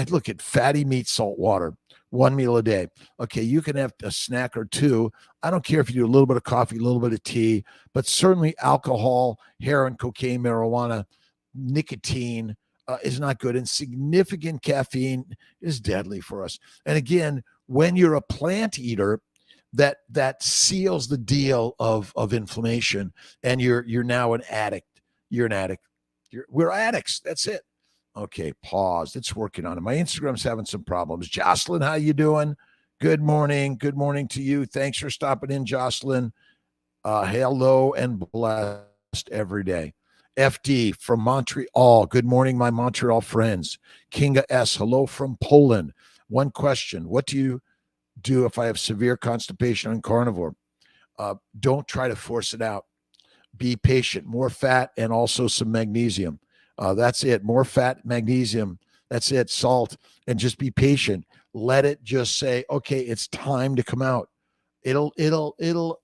Look at fatty meat, salt water, 1 meal a day. Okay, you can have a snack or two. I don't care if you do a little bit of coffee, a little bit of tea, but certainly alcohol, heroin, cocaine, marijuana, nicotine is not good. And significant caffeine is deadly for us. And again, when you're a plant eater, that seals the deal of inflammation, and you're now an addict. You're an addict. We're addicts. That's it. Okay, pause. It's working on it. My Instagram's having some problems. Jocelyn, how you doing? Good morning. Good morning to you. Thanks for stopping in, Jocelyn. Hello and blessed every day. FD from Montreal. Good morning, my Montreal friends. Kinga S. Hello from Poland. One question. What do you do if I have severe constipation on carnivore? Don't try to force it out. Be patient. More fat and also some magnesium. That's it. More fat, magnesium. That's it. Salt. And just be patient. Let it just say, okay, it's time to come out. It'll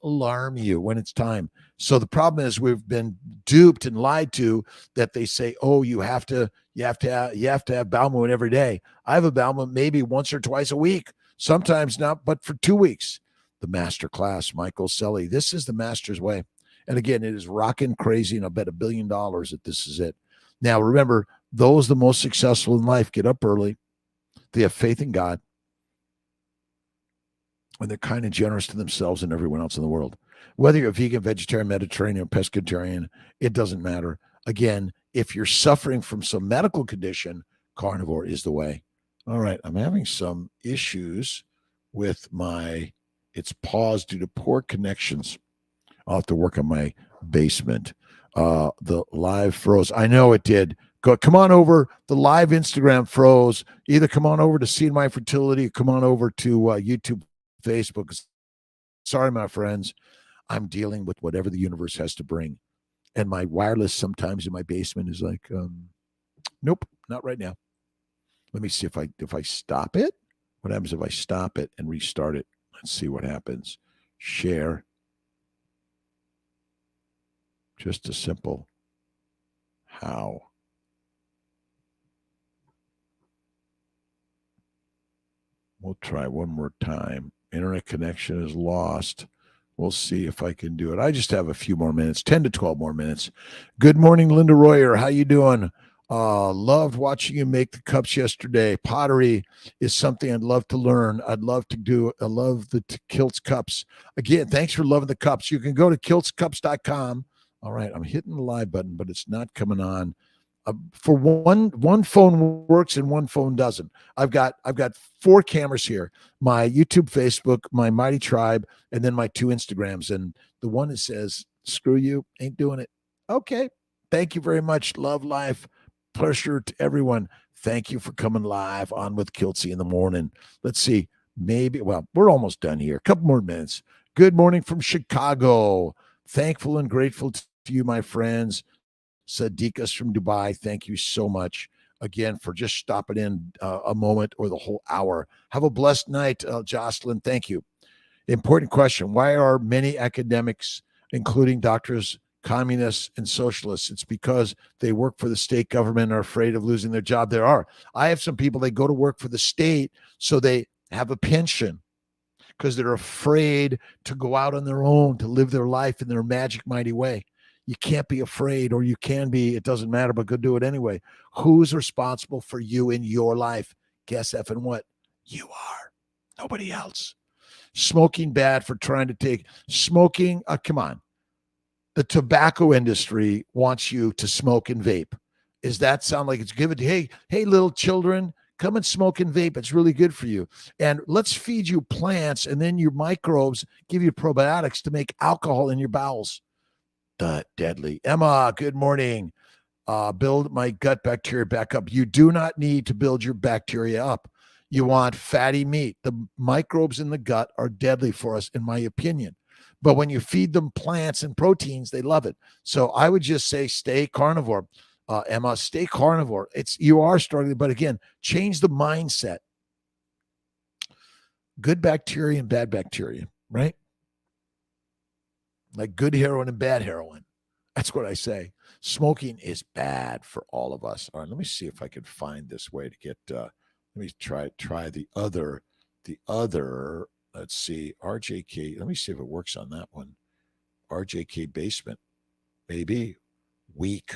alarm you when it's time. So the problem is we've been duped and lied to that they say, oh, you have to have bowel movement every day. I have a bowel movement maybe once or twice a week. Sometimes not, but for 2 weeks. The master class, Michael Selly. This is the master's way. And again, it is rocking crazy, and I bet $1 billion that this is it. Now, remember, those the most successful in life get up early. They have faith in God. And they're kind and generous to themselves and everyone else in the world. Whether you're a vegan, vegetarian, Mediterranean, or pescatarian, it doesn't matter. Again, if you're suffering from some medical condition, carnivore is the way. All right, I'm having some issues with it's paused due to poor connections. I'll have to work on my basement. The live froze. I know it did. Come on over. The live Instagram froze. Either come on over to See My Fertility or come on over to YouTube, Facebook. Sorry, my friends. I'm dealing with whatever the universe has to bring. And my wireless sometimes in my basement is like, nope, not right now. Let me see if I stop it. What happens if I stop it and restart it? Let's see what happens. Share. Just a simple how. We'll try one more time. Internet connection is lost. We'll see if I can do it. I just have a few more minutes, 10 to 12 more minutes. Good morning, Linda Royer. How you doing? Loved watching you make the cups yesterday. Pottery is something I'd love to learn. I'd love to do. I love the Kiltz cups. Again, thanks for loving the cups. You can go to kiltzcups.com. All right, I'm hitting the live button, but it's not coming on. For one phone works and one phone doesn't. I've got 4 cameras here: my YouTube, Facebook, my Mighty Tribe, and then my 2 Instagrams. And the one that says "screw you," ain't doing it. Okay, thank you very much. Love life, pleasure to everyone. Thank you for coming live on with Kiltz in the morning. Let's see, we're almost done here. A couple more minutes. Good morning from Chicago. Thankful and grateful to you, my friends. Sadiqas from Dubai, thank you so much again for just stopping in a moment or the whole hour. Have a blessed night, Jocelyn. Thank you. Important question. Why are many academics, including doctors, communists, and socialists? It's because they work for the state government and are afraid of losing their job. There are. I have some people, they go to work for the state so they have a pension. because they're afraid to go out on their own, to live their life in their magic, mighty way. You can't be afraid, or you can be. It doesn't matter, but go do it anyway. Who's responsible for you in your life? Guess effing what? You are. Nobody else. Smoking bad for trying to take smoking. Come on. The tobacco industry wants you to smoke and vape. Does that sound like it's given? Hey, little children, come and smoke and vape. It's really good for you. And let's feed you plants, and then your microbes give you probiotics to make alcohol in your bowels. Deadly. Emma, good morning. Build my gut bacteria back up. You do not need to build your bacteria up. You want fatty meat. The microbes in the gut are deadly for us, in my opinion. But when you feed them plants and proteins, they love it. So I would just say stay carnivore. Emma, stay carnivore. You are struggling, but again, change the mindset. Good bacteria and bad bacteria, right? Like good heroin and bad heroin. That's what I say. Smoking is bad for all of us. All right, let me see if I can find this way to get. Let me try the other. Let's see, RJK. Let me see if it works on that one. RJK basement, maybe. Weak.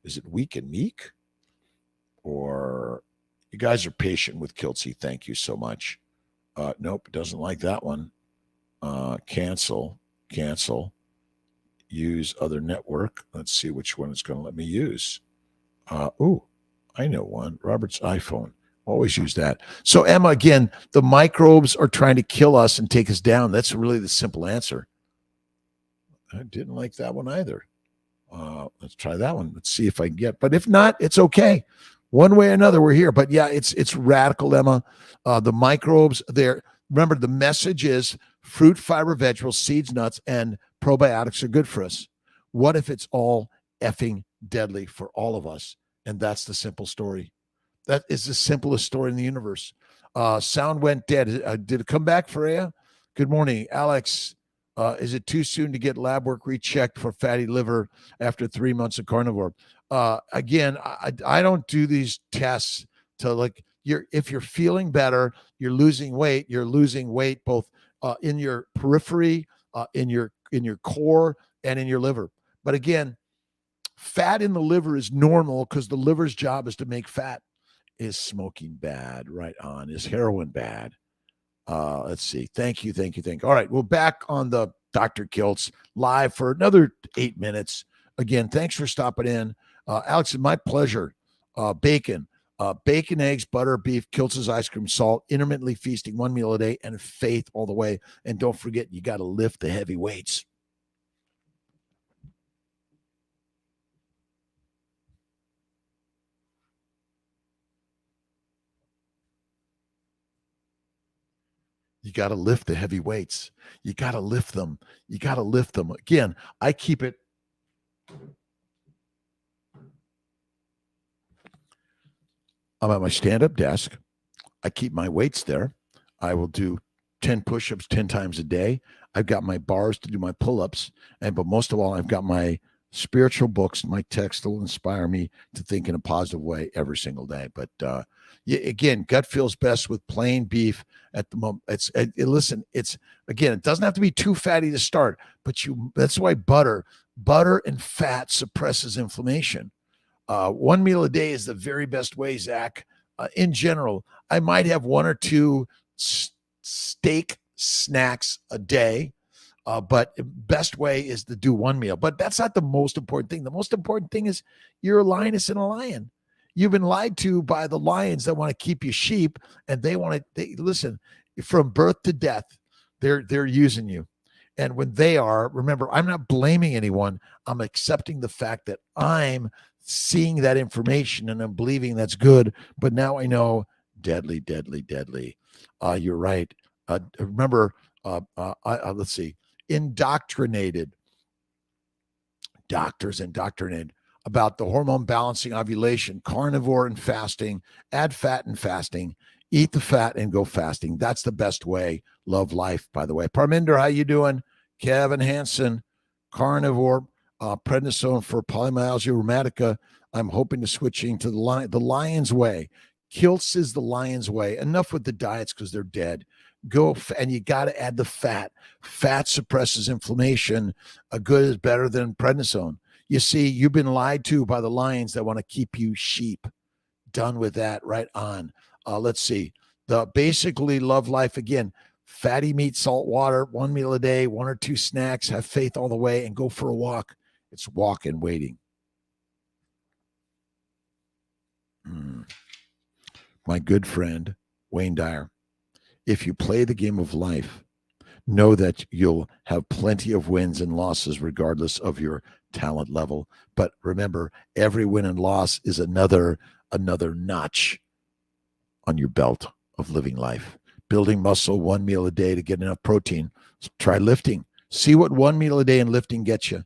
Is it weak and meek? Or you guys are patient with Kiltzy. Thank you so much. Nope, doesn't like that one. Cancel. Use other network. Let's see which one it's going to let me use. I know one. Robert's iPhone. Always use that. So, Emma, again, the microbes are trying to kill us and take us down. That's really the simple answer. I didn't like that one either. Let's try that one. Let's see if I can get. But if not, it's okay. One way or another, we're here. But yeah, it's radical, Emma. The microbes there. Remember, the message is fruit, fiber, vegetables, seeds, nuts, and probiotics are good for us. What if it's all effing deadly for all of us? And that's the simple story. That is the simplest story in the universe. Sound went dead. Did it come back, Freya? Good morning, Alex. Is it too soon to get lab work rechecked for fatty liver after 3 months of carnivore? Again, I don't do these tests to if you're feeling better, you're losing weight both in your periphery, in your core, and in your liver. But again, fat in the liver is normal because the liver's job is to make fat. Is smoking bad? Right on. Is heroin bad? Let's see. Thank you. All right. Well, back on the Dr. Kiltz live for another 8 minutes. Again, thanks for stopping in. Alex, it's my pleasure. Bacon, eggs, butter, beef, Kiltz's ice cream, salt, intermittently feasting 1 meal a day, and faith all the way. And don't forget, you got to lift the heavy weights. You got to lift the heavy weights. You got to lift them. Again, I keep it. I'm at my stand-up desk. I keep my weights there. I will do 10 push-ups 10 times a day. I've got my bars to do my pull-ups. But most of all, I've got my spiritual books, my text that will inspire me to think in a positive way every single day. But again, gut feels best with plain beef at the moment. Listen, it doesn't have to be too fatty to start, but that's why butter and fat suppresses inflammation. 1 meal a day is the very best way, Zach. In general, I might have 1 or 2 steak snacks a day. But best way is to do 1 meal. But that's not the most important thing. The most important thing is you're a lioness and a lion. You've been lied to by the lions that want to keep you sheep, and they listen, from birth to death, they're using you. And when they are, remember, I'm not blaming anyone. I'm accepting the fact that I'm seeing that information and I'm believing that's good. But now I know deadly. You're right. Remember, let's see. Indoctrinated doctors indoctrinated about the hormone balancing ovulation, carnivore and fasting, add fat and fasting, eat the fat and go fasting. That's the best way. Love life, by the way. Parminder, how you doing? Kevin Hansen, carnivore, prednisone for polymyalgia rheumatica. I'm hoping to switching to the lion's way. Kiltz is the lion's way. Enough with the diets because they're dead. And you got to add the fat. Fat suppresses inflammation. A good is better than prednisone. You see, you've been lied to by the lions that want to keep you sheep. Done with that. Right on. Let's see. The basically love life again. Fatty meat, salt water, 1 meal a day, 1 or 2 snacks, have faith all the way, and go for a walk. It's walk and waiting. My good friend, Wayne Dyer, if you play the game of life, know that you'll have plenty of wins and losses regardless of your talent level. But remember, every win and loss is another notch on your belt of living life. Building muscle 1 meal a day to get enough protein. So try lifting. See what 1 meal a day in lifting gets you.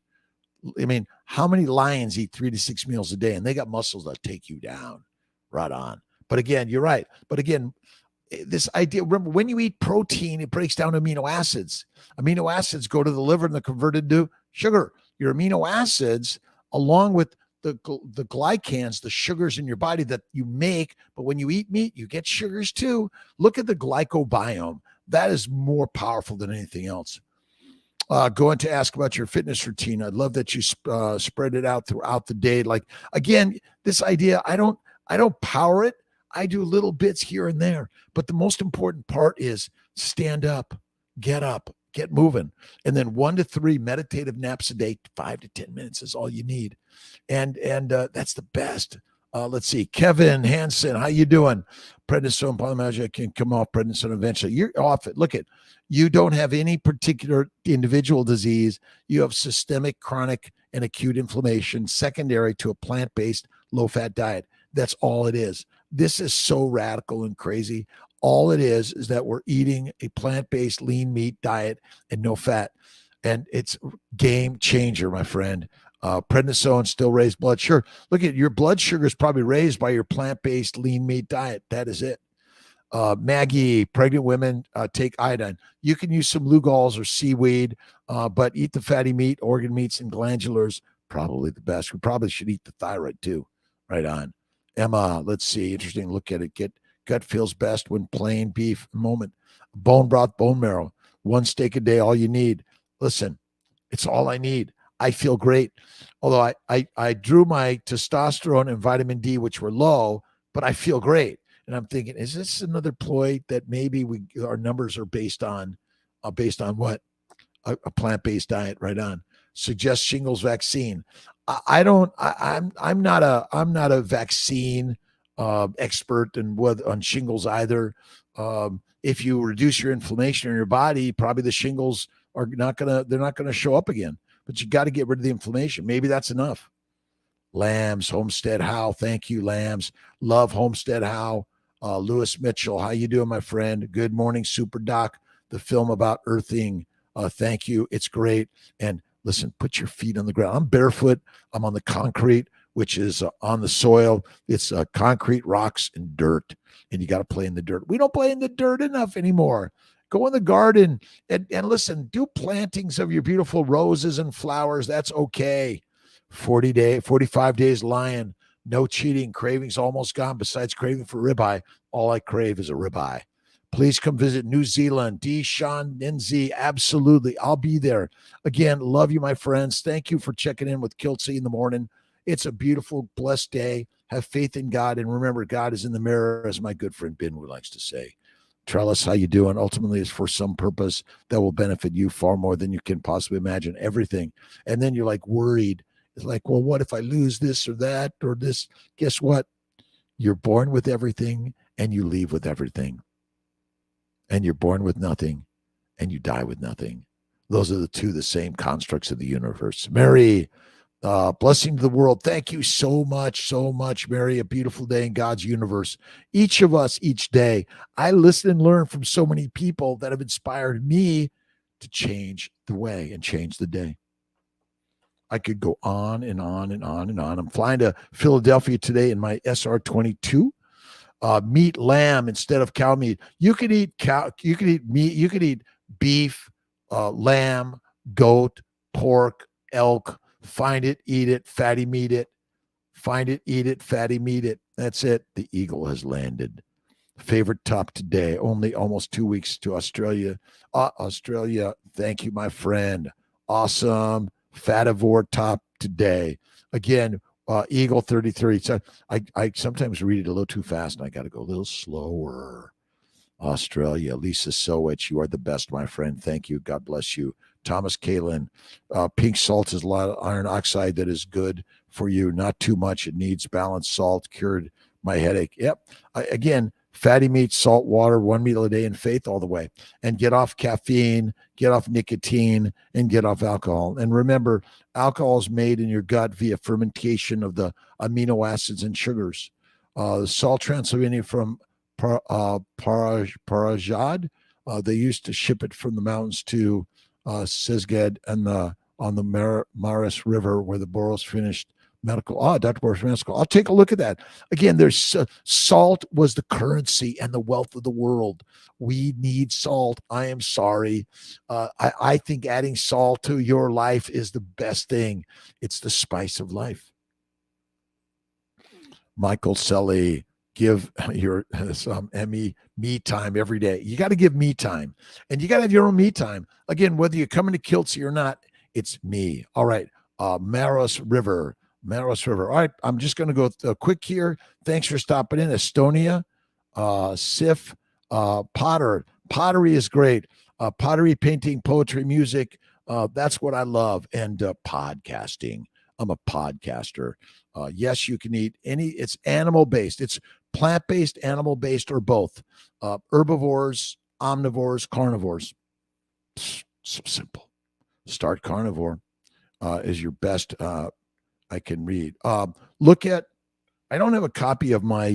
I mean, how many lions eat 3 to 6 meals a day and they got muscles that take you down? Right on. But again, you're right. But again, this idea, remember, when you eat protein, it breaks down amino acids. Amino acids go to the liver and they're converted to sugar. Your amino acids, along with the glycans, the sugars in your body that you make, but when you eat meat, you get sugars too. Look at the glycobiome. That is more powerful than anything else. Going to ask about your fitness routine. I'd love that you spread it out throughout the day. Like, again, this idea, I don't power it. I do little bits here and there, but the most important part is stand up, get moving. And then 1 to 3 meditative naps a day, 5 to 10 minutes is all you need. And that's the best. Let's see. Kevin Hansen, how you doing? Prednisone, polymyalgia can come off prednisone eventually. You're off it. Look at, you don't have any particular individual disease. You have systemic, chronic, and acute inflammation secondary to a plant-based, low-fat diet. That's all it is. This is so radical and crazy. All it is that we're eating a plant-based lean meat diet and no fat. And it's game changer, my friend. Prednisone still raise blood. Sure. Look at your blood sugar is probably raised by your plant-based lean meat diet. That is it. Maggie, pregnant women take iodine. You can use some Lugol's or seaweed, but eat the fatty meat, organ meats, and glandulars. Probably the best. We probably should eat the thyroid too. Right on. Emma, let's see. Interesting. Look at it. Gut feels best when plain beef. Moment. Bone broth, bone marrow. 1 steak a day, all you need. Listen, it's all I need. I feel great. Although I drew my testosterone and vitamin D, which were low, but I feel great. And I'm thinking, is this another ploy that maybe our numbers are based on what? A plant-based diet. Right on. Suggest shingles vaccine. I'm not a vaccine expert on shingles either. If you reduce your inflammation in your body, probably the shingles they're not gonna show up again. But you got to get rid of the inflammation. Maybe that's enough. Lambs, Homestead Howe. Thank you, Lambs. Love Homestead Howe. Lewis Mitchell, how you doing, my friend? Good morning, Super Doc. The film about earthing. Thank you. It's great. And listen, put your feet on the ground. I'm barefoot. I'm on the concrete, which is on the soil. It's concrete, rocks, and dirt. And you got to play in the dirt. We don't play in the dirt enough anymore. Go in the garden and listen, do plantings of your beautiful roses and flowers. That's okay. 45 days lion, no cheating, cravings almost gone. Besides craving for ribeye, all I crave is a ribeye. Please come visit New Zealand. D. Sean NZ, absolutely. I'll be there. Again, love you, my friends. Thank you for checking in with Kiltz in the morning. It's a beautiful, blessed day. Have faith in God. And remember, God is in the mirror, as my good friend Ben would likes to say. Trellis, how you doing? Ultimately, it's for some purpose that will benefit you far more than you can possibly imagine. Everything. And then you're like worried. It's like, well, what if I lose this or that or this? Guess what? You're born with everything and you leave with everything. And you're born with nothing and you die with nothing. Those are the same constructs of the universe. Mary, blessing to the world. Thank you so much, Mary. A beautiful day in God's universe. Each of us, each day, I listen and learn from so many people that have inspired me to change the way and change the day. I could go on and on and on and on. I'm flying to Philadelphia today in my SR-22. Meat lamb instead of cow meat. You could eat cow. You could eat meat. You could eat beef, lamb, goat, pork, elk. Find it, eat it, fatty meat it. Find it, eat it, fatty meat it. That's it. The eagle has landed. Favorite top today. Only almost 2 weeks to Australia. Australia. Thank you, my friend. Awesome. Fativore top today. Again, Eagle 33. So I sometimes read it a little too fast and I got to go a little slower. Australia. Lisa Sowich, you are the best, my friend. Thank you. God bless you. Thomas Kalin, pink salt is a lot of iron oxide that is good for you. Not too much. It needs balanced salt. Cured my headache. Yep. Again, fatty meat, salt water, 1 meal a day, and faith all the way. And get off caffeine, get off nicotine, and get off alcohol. And remember, alcohol is made in your gut via fermentation of the amino acids and sugars. Salt Transylvania from Parajad. They used to ship it from the mountains to Sisged and on the Maris River where the Boros finished medical. Dr. Boros medical. I'll take a look at that. Again, there's salt was the currency and the wealth of the world. We need salt. I am sorry. I think adding salt to your life is the best thing. It's the spice of life. Michael Selly, give your some me time every day. You got to give me time, and you got to have your own me time. Again, whether you're coming to Kiltz or not, it's me. All right. Maros River. All right. I'm just going to go quick here. Thanks for stopping in. Estonia, Sif, Potter. Pottery is great. Pottery, painting, poetry, music. That's what I love. And podcasting. I'm a podcaster. Yes, you can eat it's animal-based. It's plant-based, animal-based, or both. Herbivores, omnivores, carnivores. So simple. Start carnivore is your best I can read. Look at, I don't have a copy of my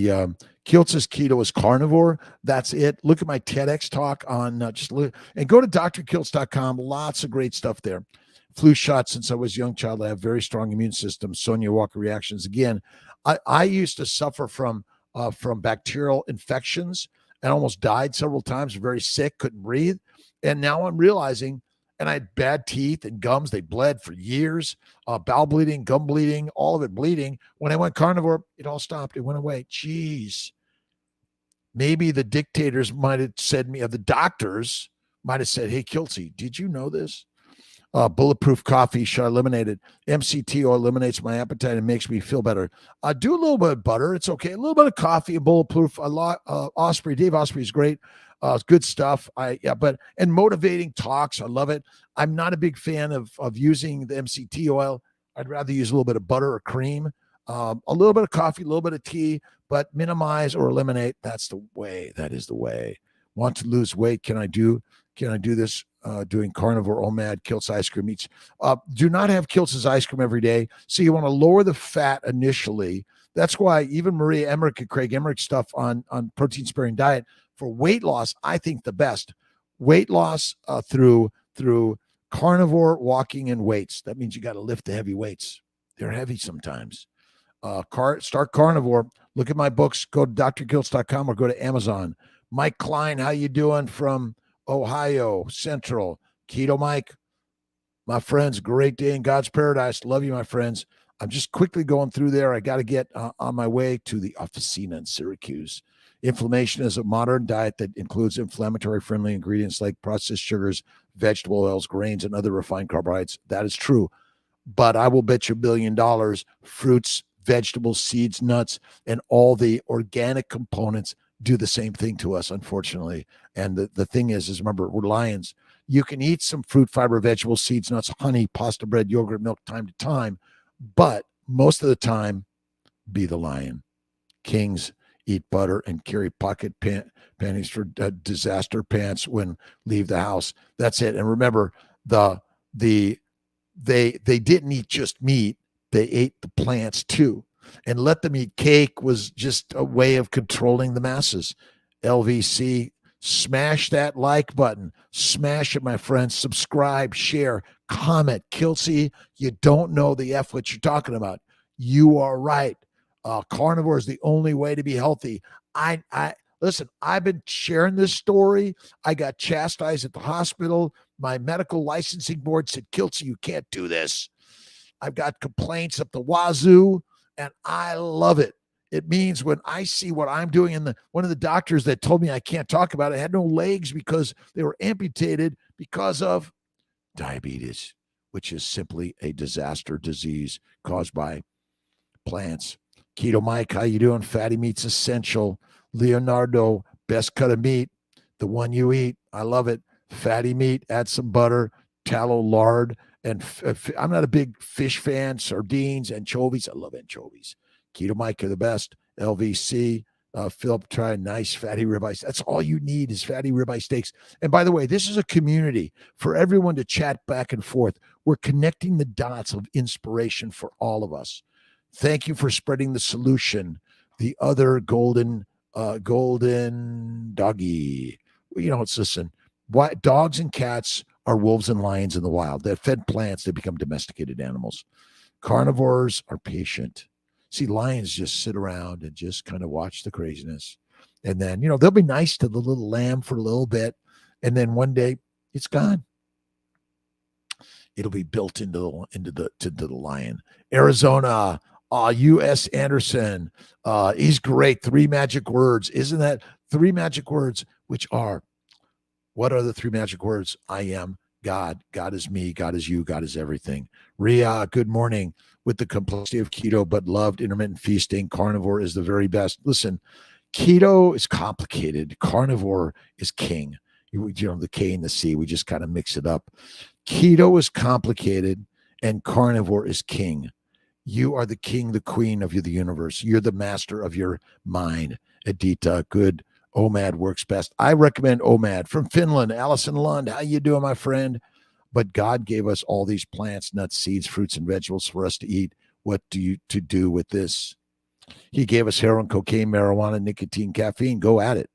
Kiltz's Keto is Carnivore. That's it. Look at my TEDx talk on and go to drkiltz.com. Lots of great stuff there. Flu shot since I was a young child. I have very strong immune system. Sonia Walker reactions. Again, I used to suffer from bacterial infections and almost died several times. Very sick, couldn't breathe. And now I'm realizing, and I had bad teeth and gums. They bled for years. Bowel bleeding, gum bleeding, all of it bleeding. When I went carnivore, it all stopped. It went away. Jeez. Maybe the dictators might have said me, or the doctors might have said, hey, Kiltzy, did you know this? Bulletproof coffee should eliminate it. MCT oil eliminates my appetite and makes me feel better. Do a little bit of butter. It's okay. A little bit of coffee, a bulletproof. A lot. Osprey, Dave Osprey is great. It's good stuff. And motivating talks. I love it. I'm not a big fan of using the MCT oil. I'd rather use a little bit of butter or cream, a little bit of coffee, a little bit of tea, but minimize or eliminate. That's the way. That is the way. Want to lose weight? Can I do this? Doing carnivore, OMAD, Kiltz ice cream eats. Do not have Kiltz's ice cream every day. So you want to lower the fat initially. That's why even Maria Emmerich and Craig Emmerich stuff on protein sparing diet for weight loss, I think the best weight loss through carnivore, walking, and weights. That means you got to lift the heavy weights. They're heavy sometimes. Start carnivore. Look at my books. Go to drkiltz.com or go to Amazon. Mike Klein, how you doing from Ohio Central? Keto Mike, my friends, great day in God's paradise. Love you, my friends. I'm just quickly going through there. I got to get on my way to the Officina in Syracuse. Inflammation is a modern diet that includes inflammatory friendly ingredients like processed sugars, vegetable oils, grains, and other refined carbohydrates. That is true. But I will bet you $1 billion, fruits, vegetables, seeds, nuts, and all the organic components do the same thing to us, unfortunately. And the thing is remember, we're lions. You can eat some fruit, fiber, vegetables, seeds, nuts, honey, pasta, bread, yogurt, milk, time to time. But most of the time, be the lion. Kings eat butter and carry pocket panties for disaster pants when leave the house. That's it. And remember, they didn't eat just meat. They ate the plants too. And let them eat cake was just a way of controlling the masses. LVC, smash that like button. Smash it, my friends. Subscribe, share, comment. Kiltzy, you don't know the F what you're talking about. You are right. Carnivore is the only way to be healthy. Listen, I've been sharing this story. I got chastised at the hospital. My medical licensing board said, Kiltzy, you can't do this. I've got complaints up the wazoo. And I love it. It means when I see what I'm doing, and one of the doctors that told me I can't talk about it had no legs because they were amputated because of diabetes, which is simply a disaster disease caused by plants. Keto Mike, how you doing? Fatty meat's essential. Leonardo, best cut of meat, the one you eat. I love it. Fatty meat, add some butter, tallow, lard, and I'm not a big fish fan. Sardines, anchovies. I love anchovies. Keto Mike are the best. LVC, Philip, try nice fatty ribeye. That's all you need is fatty ribeye steaks. And by the way, this is a community for everyone to chat back and forth. We're connecting the dots of inspiration for all of us. Thank you for spreading the solution. The other golden doggy. Listen, why dogs and cats are wolves and lions in the wild. They're fed plants, they become domesticated animals. Carnivores are patient. See, lions just sit around and just kind of watch the craziness. And then, they'll be nice to the little lamb for a little bit. And then one day it's gone. It'll be built into the lion. Arizona, U.S. Anderson. He's great. 3 magic words. Isn't that 3 magic words, which are, what are the 3 magic words? I am God. God is me. God is you. God is everything. Ria, good morning. With the complexity of keto, but loved intermittent feasting, carnivore is the very best. Listen, keto is complicated. Carnivore is king. The K and the C, we just kind of mix it up. Keto is complicated and carnivore is king. You are the king, the queen of the universe. You're the master of your mind. Edita, good. OMAD works best. I recommend OMAD from Finland. Allison Lund, how you doing, my friend? But God gave us all these plants, nuts, seeds, fruits, and vegetables for us to eat. What to do with this? He gave us heroin, cocaine, marijuana, nicotine, caffeine. Go at it.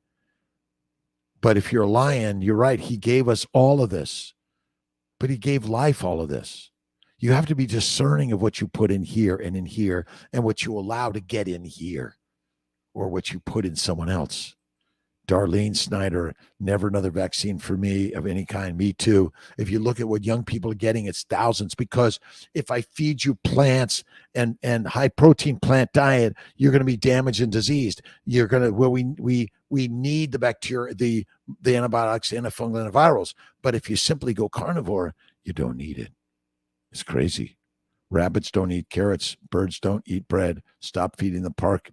But if you're a lion, you're right. He gave us all of this. But he gave life all of this. You have to be discerning of what you put in here and what you allow to get in here or what you put in someone else. Darlene Snyder, never another vaccine for me of any kind. Me too. If you look at what young people are getting, it's thousands, because if I feed you plants and high protein plant diet, you're going to be damaged and diseased. You're going to, we need the bacteria, the antibiotics, antifungal, antivirals. But if you simply go carnivore, you don't need it. It's crazy. Rabbits don't eat carrots. Birds don't eat bread. Stop feeding the park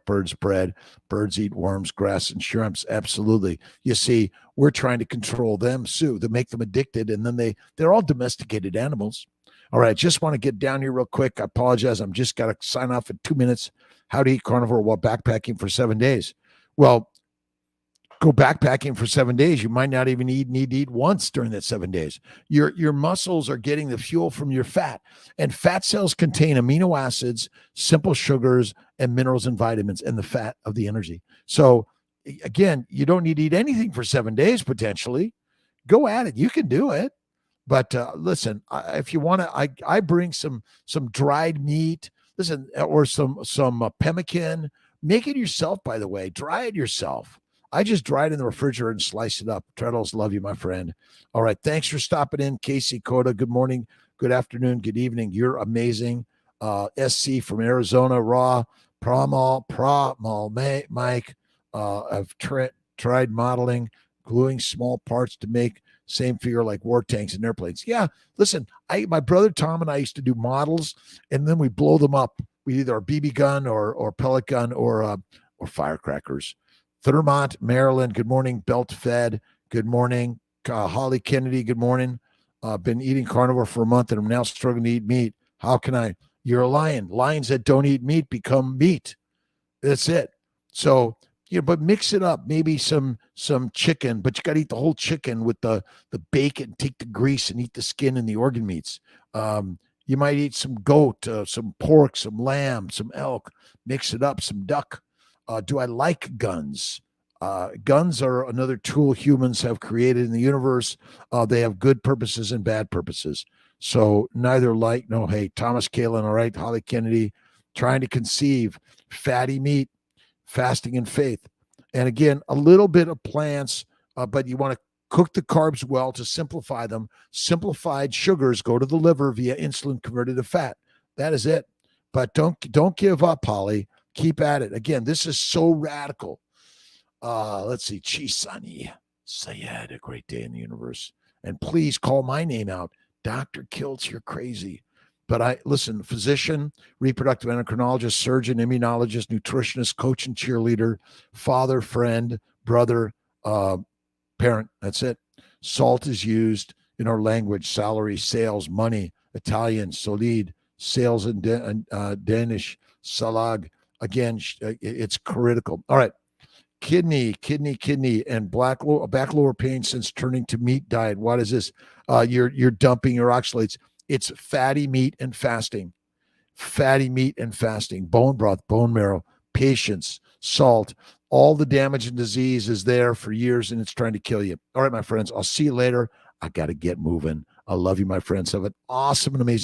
birds bread. Birds eat worms, grass, and shrimps. Absolutely. You see, we're trying to control them, too, to make them addicted, and then they're all domesticated animals. All right, just want to get down here real quick. I apologize. I'm just got to sign off in 2 minutes. How to eat carnivore while backpacking for 7 days. Well, go backpacking for 7 days. You might not even need to eat once during that 7 days. Your muscles are getting the fuel from your fat, and fat cells contain amino acids, simple sugars, and minerals and vitamins, and the fat of the energy. So again, you don't need to eat anything for 7 days, potentially. Go at it. You can do it. But listen, if you want to, I bring some dried meat, listen, or some pemmican. Make it yourself, by the way. Dry it yourself. I just dry it in the refrigerator and slice it up. Treadles, love you, my friend. All right. Thanks for stopping in. Casey Coda, good morning, good afternoon, good evening. You're amazing. SC from Arizona, Raw, Pramal, Mike. I've tried modeling, gluing small parts to make same figure like war tanks and airplanes. Yeah, listen, my brother Tom and I used to do models, and then we blow them up with either a BB gun or pellet gun or firecrackers. Thurmont, Maryland, good morning. Belt Fed, good morning. Holly Kennedy, good morning. Been eating carnivore for a month and I'm now struggling to eat meat. How can I? You're a lion. Lions that don't eat meat become meat. That's it. So, but mix it up. Maybe some chicken, but you got to eat the whole chicken with the bacon, take the grease and eat the skin and the organ meats. You might eat some goat, some pork, some lamb, some elk, mix it up, some duck. Do I like guns? Guns are another tool humans have created in the universe. They have good purposes and bad purposes. So neither like nor hate. Thomas Kalin, all right. Holly Kennedy, trying to conceive. Fatty meat, fasting and faith. And again, a little bit of plants, but you want to cook the carbs well to simplify them. Simplified sugars go to the liver via insulin converted to fat. That is it. But don't give up, Holly. Keep at it. Again, this is so radical. Let's see. Chisani Sayed, a great day in the universe. And please call my name out. Dr. Kiltz, you're crazy. But listen, physician, reproductive endocrinologist, surgeon, immunologist, nutritionist, coach and cheerleader, father, friend, brother, parent. That's it. Salt is used in our language, salary, sales, money, Italian, solid, sales in Danish, salag. Again, it's critical. All right. Kidney, and back lower pain since turning to meat diet. What is this? You're dumping your oxalates. It's fatty meat and fasting. Bone broth, bone marrow, patience, salt. All the damage and disease is there for years, and it's trying to kill you. All right, my friends, I'll see you later. I got to get moving. I love you, my friends. Have an awesome and amazing